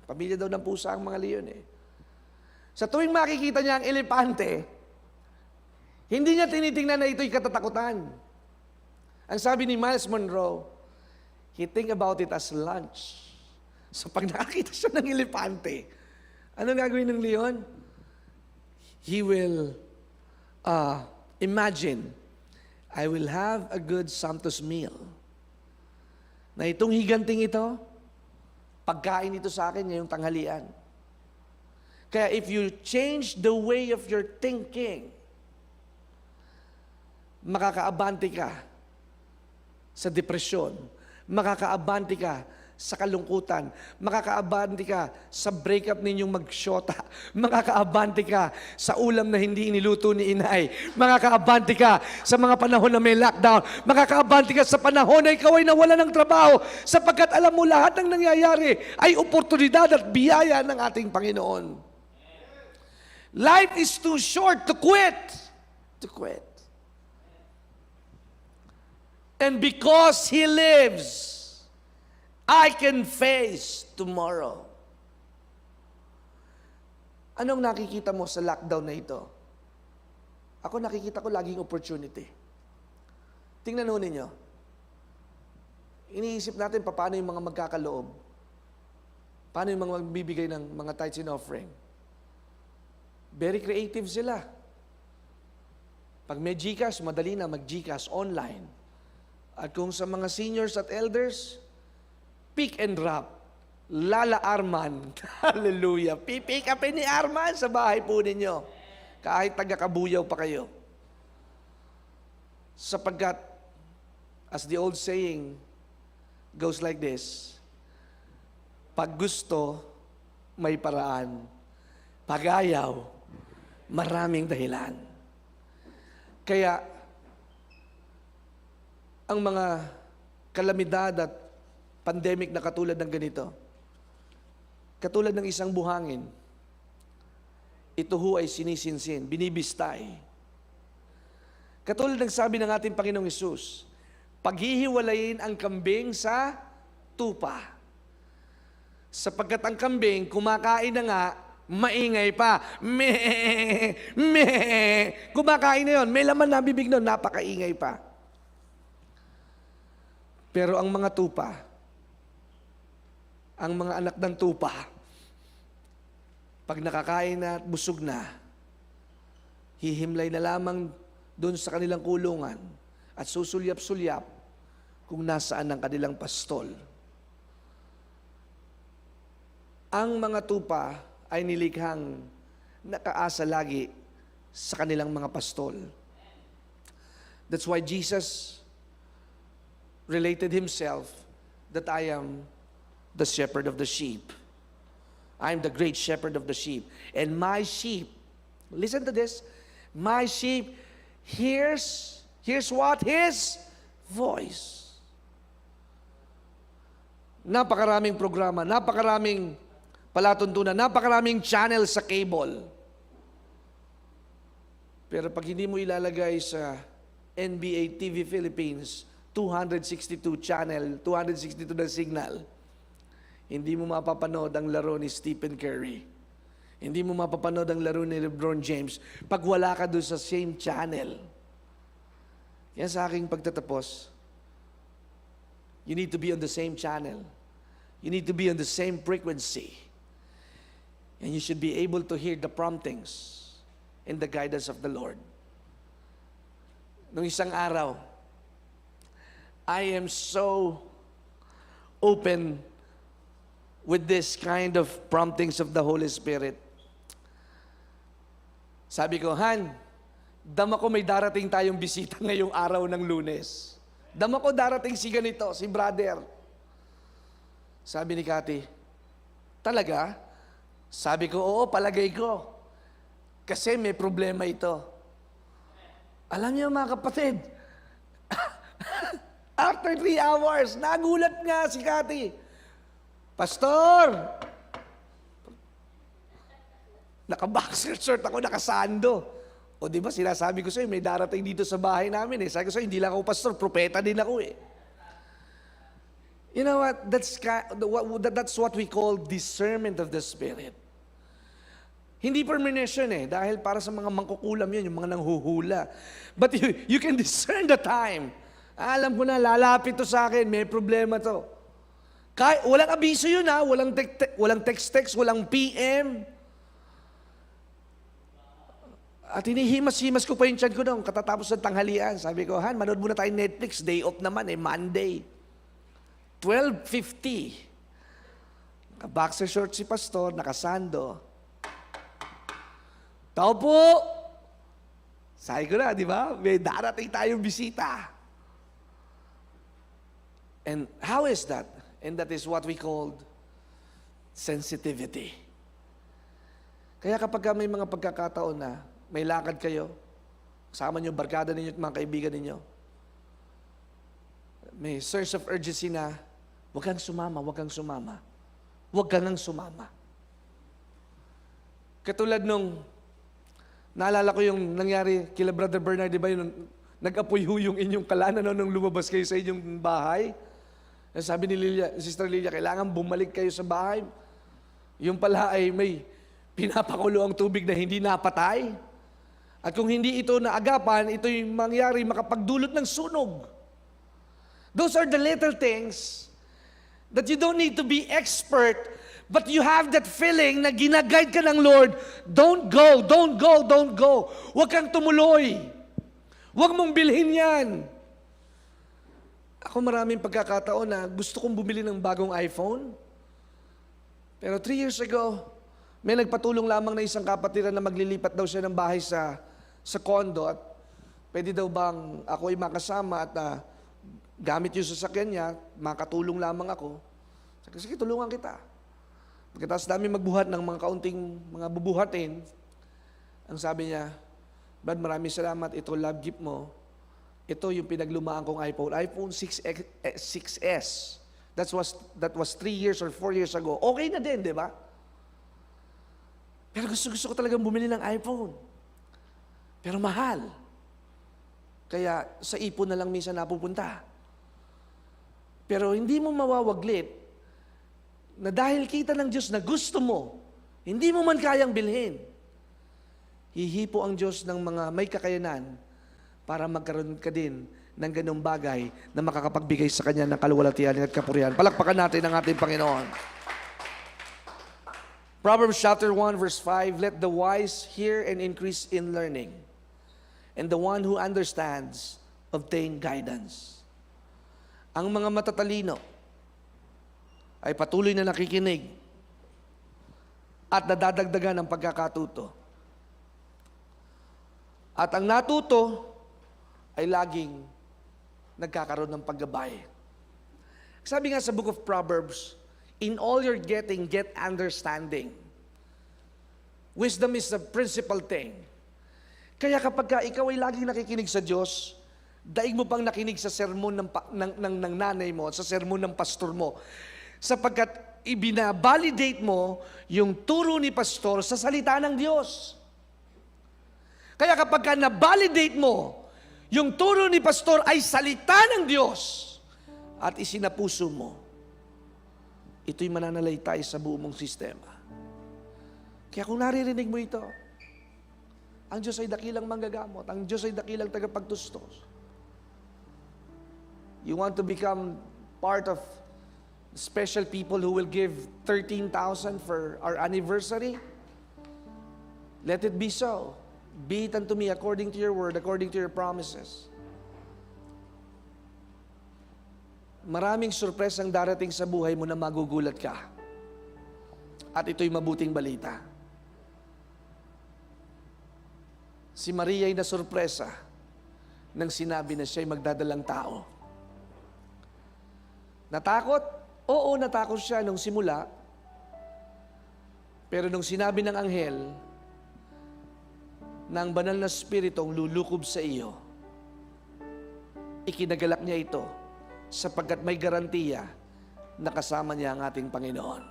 Pamilya daw ng pusa ang mga leon eh. Sa tuwing makikita niya ang elepante, hindi niya tinitingnan na ito'y katatakutan. Ang sabi ni Miles Monroe, he think about it as lunch. So pag nakakita siya ng elepante, ano gagawin ng leon? He will imagine, I will have a good Santos meal. Na itong higanting ito, pagkain ito sa akin ngayong tanghalian. Kaya if you change the way of your thinking, makakaabante ka sa depresyon, makakaabante ka sa kalungkutan, makakaabante ka sa breakup ninyong magsyota, makakaabante ka sa ulam na hindi iniluto ni inay, makakaabante ka sa mga panahon na may lockdown, makakaabante ka sa panahon na ikaw ay nawala ng trabaho, sapagkat alam mo lahat ng nangyayari ay oportunidad at biyaya ng ating Panginoon. Life is too short to quit. To quit. And because He lives, I can face tomorrow. Anong nakikita mo sa lockdown na ito? Ako nakikita ko laging opportunity. Tingnan ho ninyo. Iniisip natin paano yung mga magkakaloob. Paano yung mga magbibigay ng mga tithes and offering. Very creative sila. Pag may GCash, madali na mag-GCash online. At kung sa mga seniors at elders, pick and drop. Lala Arman. Hallelujah. Pipick upin ni Arman sa bahay po ninyo. Kahit taga-kabuyaw pa kayo. Sapagkat, as the old saying goes like this, pag gusto, may paraan. pag-ayaw, maraming dahilan. Kaya, ang mga kalamidad at pandemic na katulad ng ganito, katulad ng isang buhangin, ito ho ay sinisinsin, binibistay. Katulad ng sabi ng ating Panginoong Hesus, paghihiwalayin ang kambing sa tupa. Sapagkat ang kambing, kumakain na nga, maingay pa. Meh! Meh! Kumakain na yun, may laman na bibig nun, napakaingay pa. Pero ang mga tupa, ang mga anak ng tupa, pag nakakain na at busog na, hihimlay na lamang doon sa kanilang kulungan at susulyap-sulyap kung nasaan ang kanilang pastol. Ang mga tupa ay nilikhang nakaasa lagi sa kanilang mga pastol. That's why Jesus related himself that I am the shepherd of the sheep. I am the great shepherd of the sheep. And my sheep, listen to this, my sheep hears what? His voice. Napakaraming programa, napakaraming palatuntunan, napakaraming channel sa cable. Pero pag hindi mo ilalagay sa NBA TV Philippines, 262 channel, 262 na signal, hindi mo mapapanood ang laro ni Stephen Curry. Hindi mo mapapanood ang laro ni LeBron James pag wala ka doon sa same channel. Yan sa aking pagtatapos. You need to be on the same channel. You need to be on the same frequency. And you should be able to hear the promptings and the guidance of the Lord. Nung isang araw, I am so open with this kind of promptings of the Holy Spirit. Sabi ko, Han, dama ko may darating tayong bisita ngayong araw ng Lunes. Dama ko darating si ganito, si brother. Sabi ni Cathy, talaga? Sabi ko, oo, palagay ko. Kasi may problema ito. Alam niyo mga kapatid, after 3 hours, nagulat nga si Cathy. Pastor! Naka-boxer short ako, nakasando. O di ba sinasabi ko sa'yo, may darating dito sa bahay namin eh. Sabi ko sa'yo, hindi lang ako pastor, propeta din ako eh. You know what? That's what we call discernment of the Spirit. Hindi premonition eh, dahil para sa mga mangkukulam yun, yung mga nanghuhula. But you can discern the time. Alam ko na, lalapit to sa akin, may problema to. Kahit, walang abiso yun ha, walang text-text, walang PM. At hinihimas-himas ko pa yung tiyan ko noon, katatapos ng tanghalian. Sabi ko, Han, manood muna tayo Netflix, day off naman eh, Monday. 12:50. Naka-boxer short si pastor, nakasando. Tao po! Sabi ko na, di ba? May darating tayong bisita. And how is that? And that is what we called sensitivity. Kaya kapag may mga pagkakataon na may lakad kayo, kasama nyo, barkada ninyo at mga kaibigan ninyo, may surge of urgency na, huwag kang sumama, huwag kang sumama. Huwag kang sumama. Katulad nung, naalala ko yung nangyari kila Brother Bernard, di ba yun, nag-apoy yung inyong kalana nung lumabas kayo sa inyong bahay. Sabi ni Sister Lilia, kailangan bumalik kayo sa bahay. Yung pala ay may pinapakulo ang tubig na hindi napatay. At kung hindi ito naagapan, ito yung mangyari makapagdulot ng sunog. Those are the little things that you don't need to be expert, but you have that feeling na ginaguide ka ng Lord, don't go, don't go, don't go. Huwag kang tumuloy. Huwag mong bilhin yan. Ako maraming pagkakataon na gusto kong bumili ng bagong iPhone. Pero 3 years ago, may nagpatulong lamang na isang kapatiran na maglilipat daw siya ng bahay sa condo at pwede daw bang ako ay makasama at gamit yung sasakyan niya, makatulong lamang ako. Sige, tulungan kita. Pagkatapos namin magbuhat ng mga kaunting mga bubuhatin, ang sabi niya, Brad, maraming salamat. Ito love gift mo. Ito yung pinaglumaan kong iPhone 6S. That was 3 years or 4 years ago. Okay na din, di ba? Pero gusto ko talagang bumili ng iPhone. Pero mahal. Kaya sa ipon na lang minsan napupunta. Pero hindi mo mawawaglit na dahil kita ng Diyos na gusto mo, hindi mo man kayang bilhin, hihipo ang Diyos ng mga may kakayanan para magkaroon ka din ng ganung bagay na makakapagbigay sa Kanya ng kaluwalhatian at kapurihan. Palakpakan natin ang ating Panginoon. Proverbs chapter 1 verse 5, let the wise hear and increase in learning, and the one who understands obtain guidance. Ang mga matatalino ay patuloy na nakikinig at nadadagdagan ng pagkakatuto. At ang natuto ay laging nagkakaroon ng paggabay. Sabi nga sa book of Proverbs, in all you're getting, get understanding. Wisdom is the principal thing. Kaya kapag ikaw ay laging nakikinig sa Diyos, daig mo pang nakinig sa sermon ng nanay mo, sa sermon ng pastor mo, sapagkat ibinabalidate mo yung turo ni pastor sa salita ng Diyos. Kaya kapag na-validate mo, yung turo ni pastor ay salita ng Diyos at isinapuso mo, ito'y mananalaytay sa buong mong sistema. Kaya kung naririnig mo ito, ang Diyos ay dakilang manggagamot, ang Diyos ay dakilang tagapagtustos. You want to become part of special people who will give 13,000 for our anniversary? Let it be so. Be it unto me according to your word, according to your promises. Maraming surpresang darating sa buhay mo na magugulat ka. At ito'y mabuting balita. Si Maria ay nasurpresa nang sinabi na siya'y magdadalang tao. Natakot? Oo, natakot siya nung simula. Pero nung sinabi ng anghel, na ang banal na spiritong lulukob sa iyo, ikinagalak niya ito sapagkat may garantiya na kasama niya ang ating Panginoon.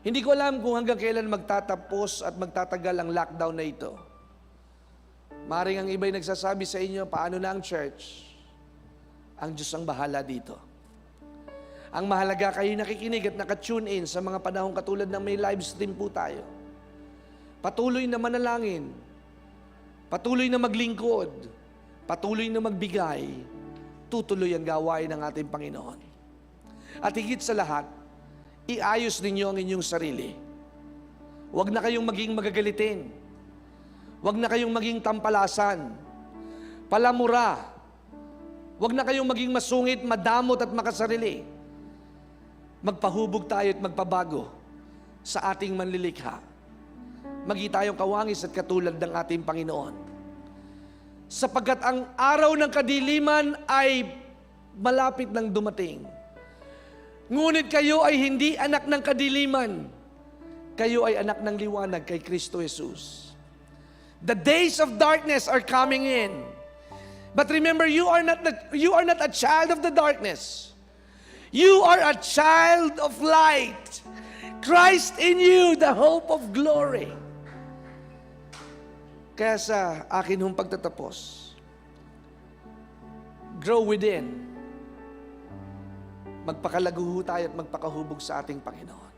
Hindi ko alam kung hanggang kailan magtatapos at magtatagal ang lockdown na ito. Maring ang iba'y nagsasabi sa inyo, paano na ang church? Ang Diyos ang bahala dito. Ang mahalaga kayo nakikinig at nakatune in sa mga panahong katulad ng may live stream po tayo. Patuloy na manalangin, patuloy na maglingkod, patuloy na magbigay, tutuloy ang gawain ng ating Panginoon. At higit sa lahat, iayos ninyo ang inyong sarili. Huwag na kayong maging magagalitin. Huwag na kayong maging tampalasan, palamura. Huwag na kayong maging masungit, madamot at makasarili. Magpahubog tayo at magpabago sa ating manlilikha. Magi tayong kawangis at katulad ng ating Panginoon. Sapagkat ang araw ng kadiliman ay malapit nang dumating. Ngunit kayo ay hindi anak ng kadiliman. Kayo ay anak ng liwanag kay Kristo Jesus. The days of darkness are coming in. But remember, you are not a child of the darkness. You are a child of light. Christ in you, the hope of glory. Kaya sa akin hong pagtatapos, grow within. Magpakalago tayo at magpakahubog sa ating Panginoon.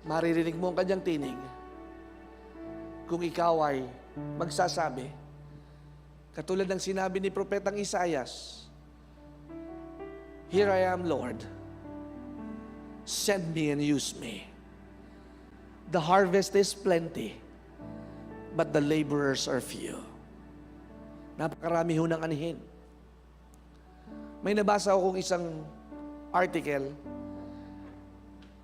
Maririnig mo ang kanyang tinig kung ikaw ay magsasabi, katulad ng sinabi ni Propetang Isaias, here I am, Lord. Send me and use me. The harvest is plenty, but the laborers are few. Napakarami ho ng anihin. May nabasa akong isang article.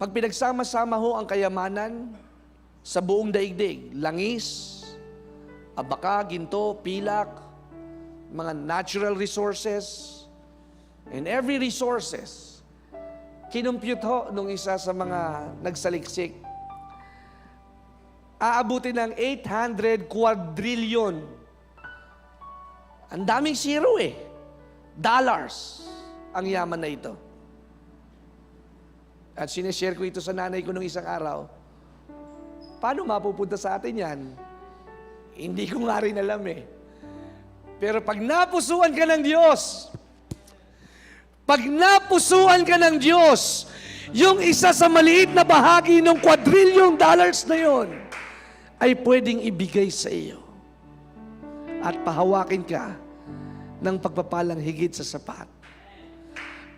Pag pinagsama-sama ho ang kayamanan sa buong daigdig, langis, abaka, ginto, pilak, mga natural resources, and every resources, Kinumpute ho nung isa sa mga nagsaliksik. Aabutin ng 800 quadrillion. Ang daming zero dollars ang yaman na ito. At sinishare ko ito sa nanay ko nung isang araw. Paano mapupunta sa atin yan? Hindi ko nga rin alam Pero pag napusuan ka ng Diyos, yung isa sa maliit na bahagi ng quadrillion dollars na yon ay pwedeng ibigay sa iyo. At pahawakin ka ng pagpapalang higit sa sapat.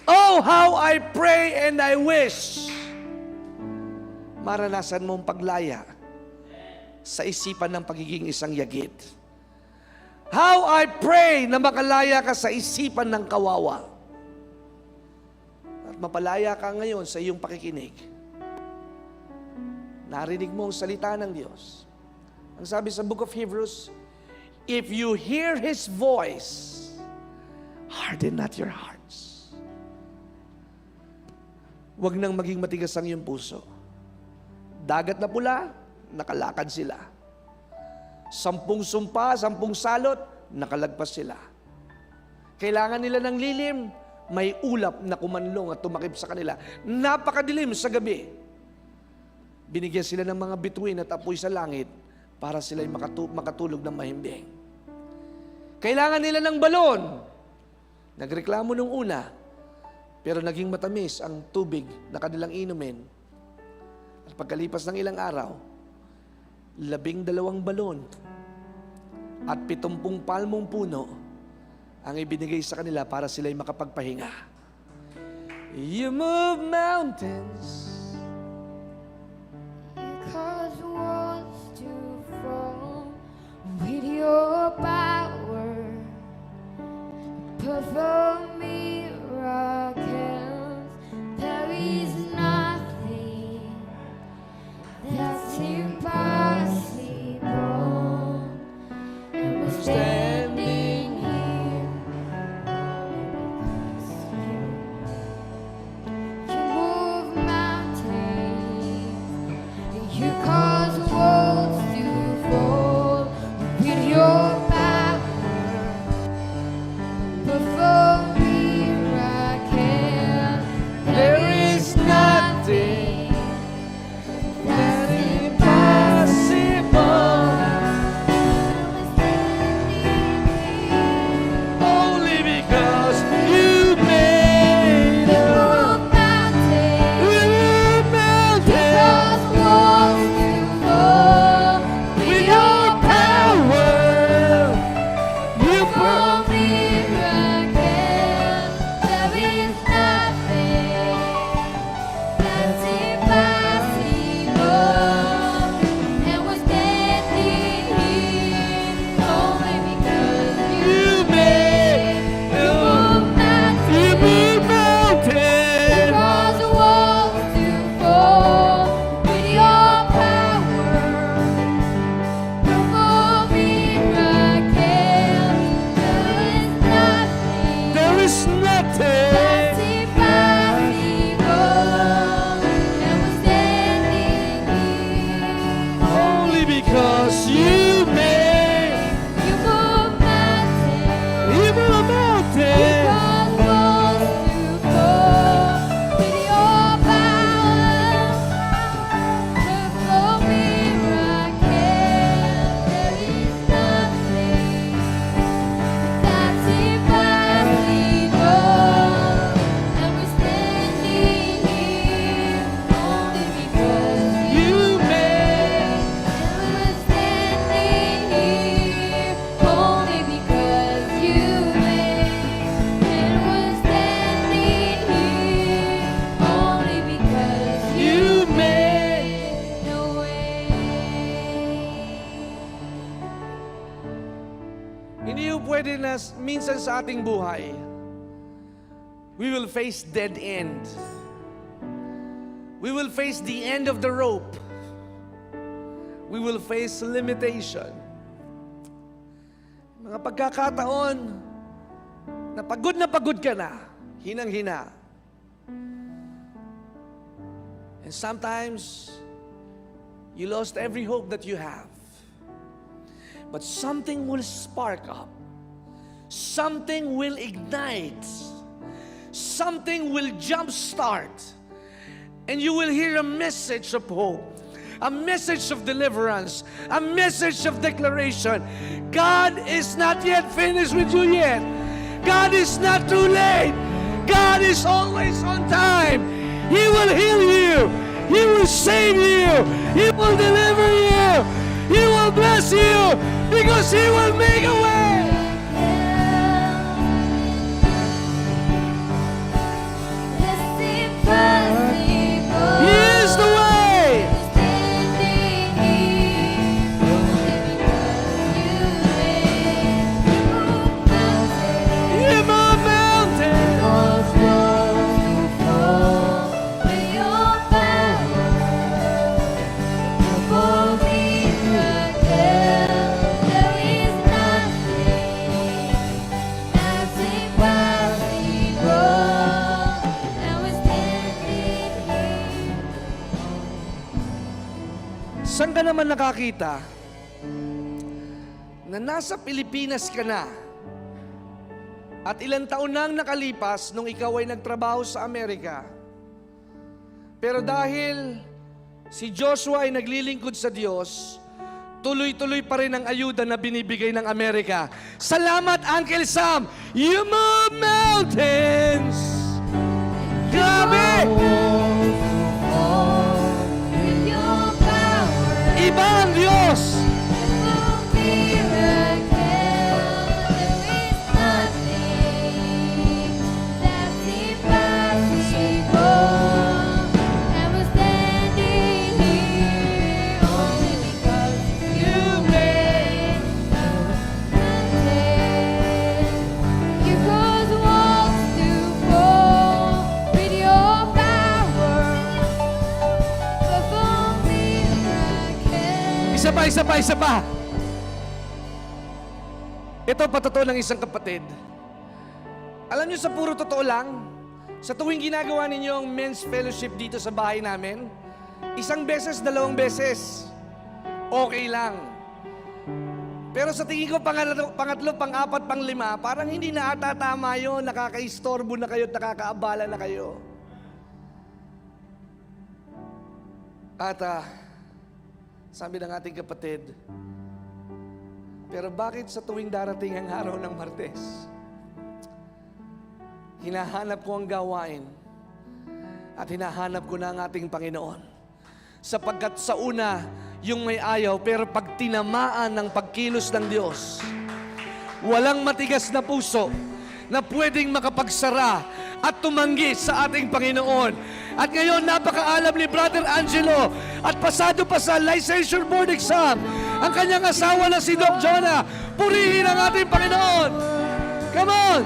Oh, how I pray and I wish maranasan mong paglaya sa isipan ng pagiging isang yagit. How I pray na makalaya ka sa isipan ng kawawa. At mapalaya ka ngayon sa iyong pakikinig. Narinig mo ang salita ng Diyos. Ang sabi sa Book of Hebrews, if you hear His voice, harden not your hearts. Huwag nang maging matigas ang iyong puso. Dagat na pula, nakalakad sila. 10 sumpa, 10 salot, nakalagpas sila. Kailangan nila ng lilim, may ulap na kumanlong at tumakip sa kanila. Napakadilim sa gabi. Binigyan sila ng mga bituin at apoy sa langit para sila'y makatulog ng mahimbing. Kailangan nila ng balon. Nagreklamo nung una, pero naging matamis ang tubig na kanilang inumin. At pagkalipas ng ilang araw, 12 balon at 70 palmong puno ang ibinigay sa kanila para sila'y makapagpahinga. You move mountains. You cause walls to fall with your power. Perform miracles. There is nothing that's impossible. And we're standing here because you move mountains. You cause walls to fall with your power. Perform miracles. There is nothing that's impossible. Only because you made You a move mountains. mountain Cause walls to fall with your power. You Perform miracles. There is nothing that's impossible. And we're standing here only because you made move mountains. mountain. Cause the walls to fall with your power. Perform miracles. There is There is nothing nothing. that's impossible. And we're standing here. Only because you made You move mountains. even a mountain. Cause walls to fall with your power. Perform miracles. There is nothing that's impossible. And we're standing here only because You made And we're standing here only because you made. And we're standing here only because you made. no way. Hindi yung pwede na minsan sa ating buhay, we will face dead end. We will face the end of the rope. We will face limitation. Mga pagkakataon na pagod ka na, hinang-hina. And sometimes, you lost every hope that you have. But something will spark up. Something will ignite. Something will jumpstart. And you will hear a message of hope. A message of deliverance. A message of declaration. God is not yet finished with you yet. God is not too late. God is always on time. He will heal you. He will save you. He will deliver you. He will bless you because He will make a way. He is the way. You move mountains. Saan ka naman nakakita na nasa Pilipinas ka na at ilang taon nang nakalipas nung ikaw ay nagtrabaho sa Amerika, pero dahil si Joshua ay naglilingkod sa Diyos, tuloy-tuloy pa rin ang ayuda na binibigay ng Amerika. Salamat, Uncle Sam! You move mountains! Grabe! Iba ang Diyos! Isa pa. Ito patotoo ng isang kapatid. Alam niyo, sa puro totoo lang, sa tuwing ginagawa ninyo ang men's fellowship dito sa bahay namin, 1 beses, 2 beses, okay lang. Pero sa tingin ko, pangatlo, pang-4, pang-5, parang hindi na ata tama yun, nakaka-istorbo na kayo at nakakaabala na kayo. At sabi ng ating kapatid, pero bakit sa tuwing darating ang araw ng Martes, hinahanap ko ang gawain at hinahanap ko na ang ating Panginoon. Sapagkat sa una, yung may ayaw, pero pag tinamaan ng pagkilos ng Diyos, walang matigas na puso na pwedeng makapagsara at tumanggi sa ating Panginoon. At ngayon, napakaalam ni Brother Angelo at pasado pa sa licensure board exam ang kanyang asawa na si Doc Jonah. Purihin ang ating Panginoon. Come on!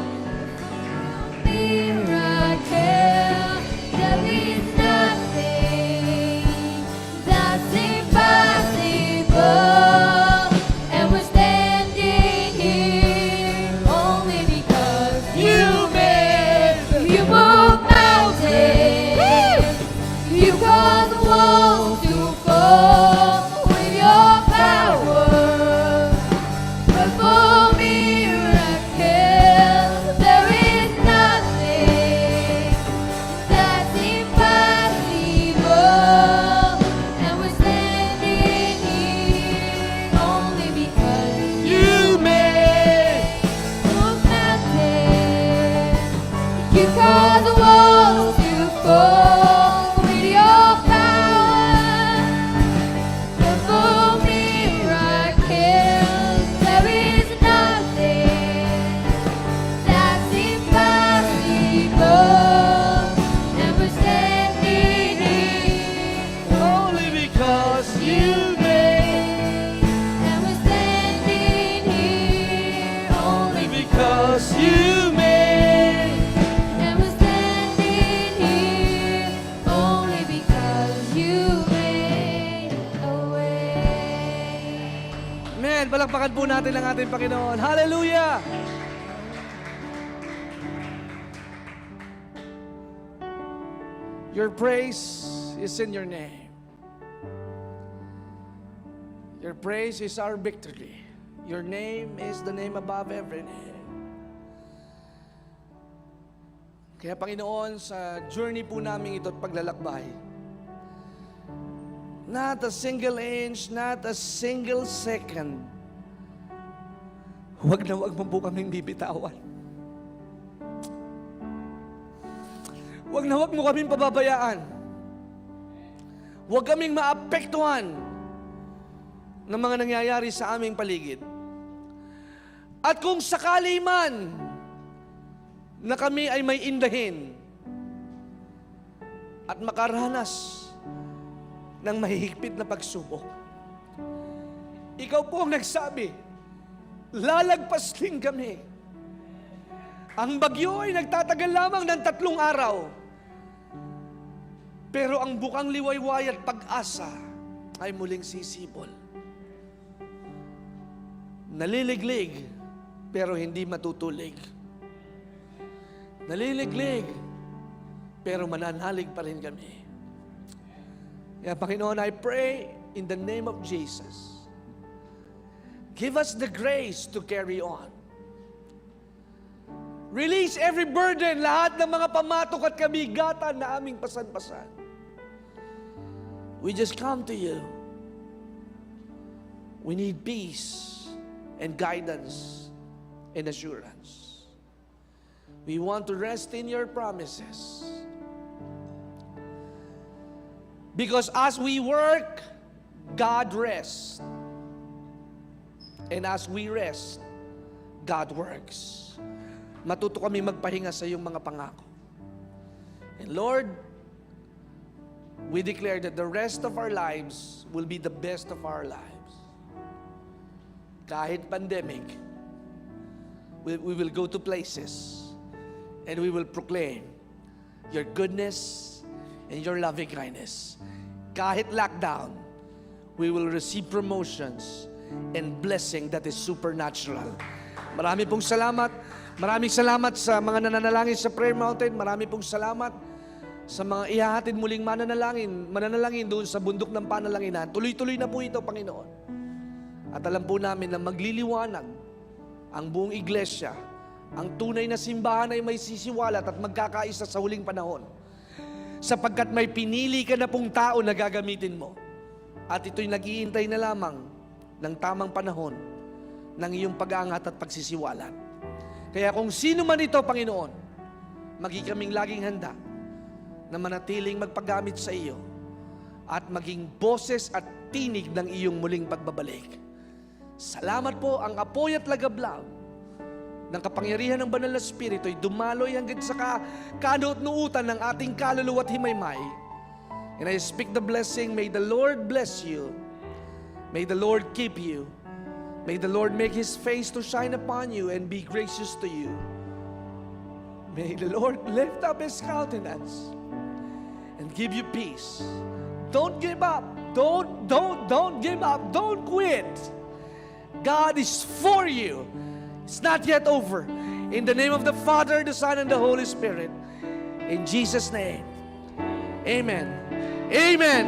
Palakpakan po natin ang ating Panginoon. Hallelujah! Your praise is in your name. Your praise is our victory. Your name is the name above every name. Kaya Panginoon, sa journey po namin ito at paglalakbay, not a single inch, not a single second, wag mo po kaming bibitawan. Wag mo kaming pababayaan. Wag kaming maapektuhan ng mga nangyayari sa aming paligid. At kung sakali man na kami ay may indahin at makaranas ng mahihigpit na pagsubok, ikaw po ang nagsabi, lalagpas din kami. Ang bagyo ay nagtatagal lamang ng 3 araw. Pero ang bukang liwayway at pag-asa ay muling sisibol. Naliliglig, pero hindi matutulig. Naliliglig, pero mananalig pa rin kami. Kaya Panginoon, I pray in the name of Jesus, give us the grace to carry on. Release every burden, lahat ng mga pamatok at kabigatan na aming pasan-pasan. We just come to you. We need peace and guidance and assurance. We want to rest in your promises. Because as we work, God rests. And as we rest, God works. Matuto kami magpahinga sa iyong mga pangako. And Lord, we declare that the rest of our lives will be the best of our lives. Kahit pandemic, we will go to places and we will proclaim your goodness and your loving kindness. Kahit lockdown, we will receive promotions and blessing that is supernatural. Marami pong salamat. Maraming salamat sa mga nananalangin sa Prayer Mountain. Marami pong salamat sa mga ihahatid muling mananalangin doon sa bundok ng panalanginan. Tuloy-tuloy na po ito, Panginoon. At alam po namin na magliliwanag ang buong iglesia. Ang tunay na simbahan ay may sisiwalat at magkakaisa sa huling panahon. Sapagkat may pinili ka na pong tao na gagamitin mo. At ito'y naghihintay na lamang ng tamang panahon ng iyong pag-aangat at pagsisiwalat. Kaya kung sino man ito, Panginoon, maging kaming laging handa na manatiling magpagamit sa iyo at maging boses at tinig ng iyong muling pagbabalik. Salamat po, ang apoy at lagablaw ng kapangyarihan ng Banal na Espiritu ay dumaloy hanggang sa kanuot-nuutan ng ating kaluluwa at himaymay. And I speak the blessing, may the Lord bless you. May the Lord keep you. May the Lord make His face to shine upon you and be gracious to you. May the Lord lift up His countenance and give you peace. Don't give up. Don't give up. Don't quit. God is for you. It's not yet over. In the name of the Father, the Son, and the Holy Spirit. In Jesus' name. Amen. Amen.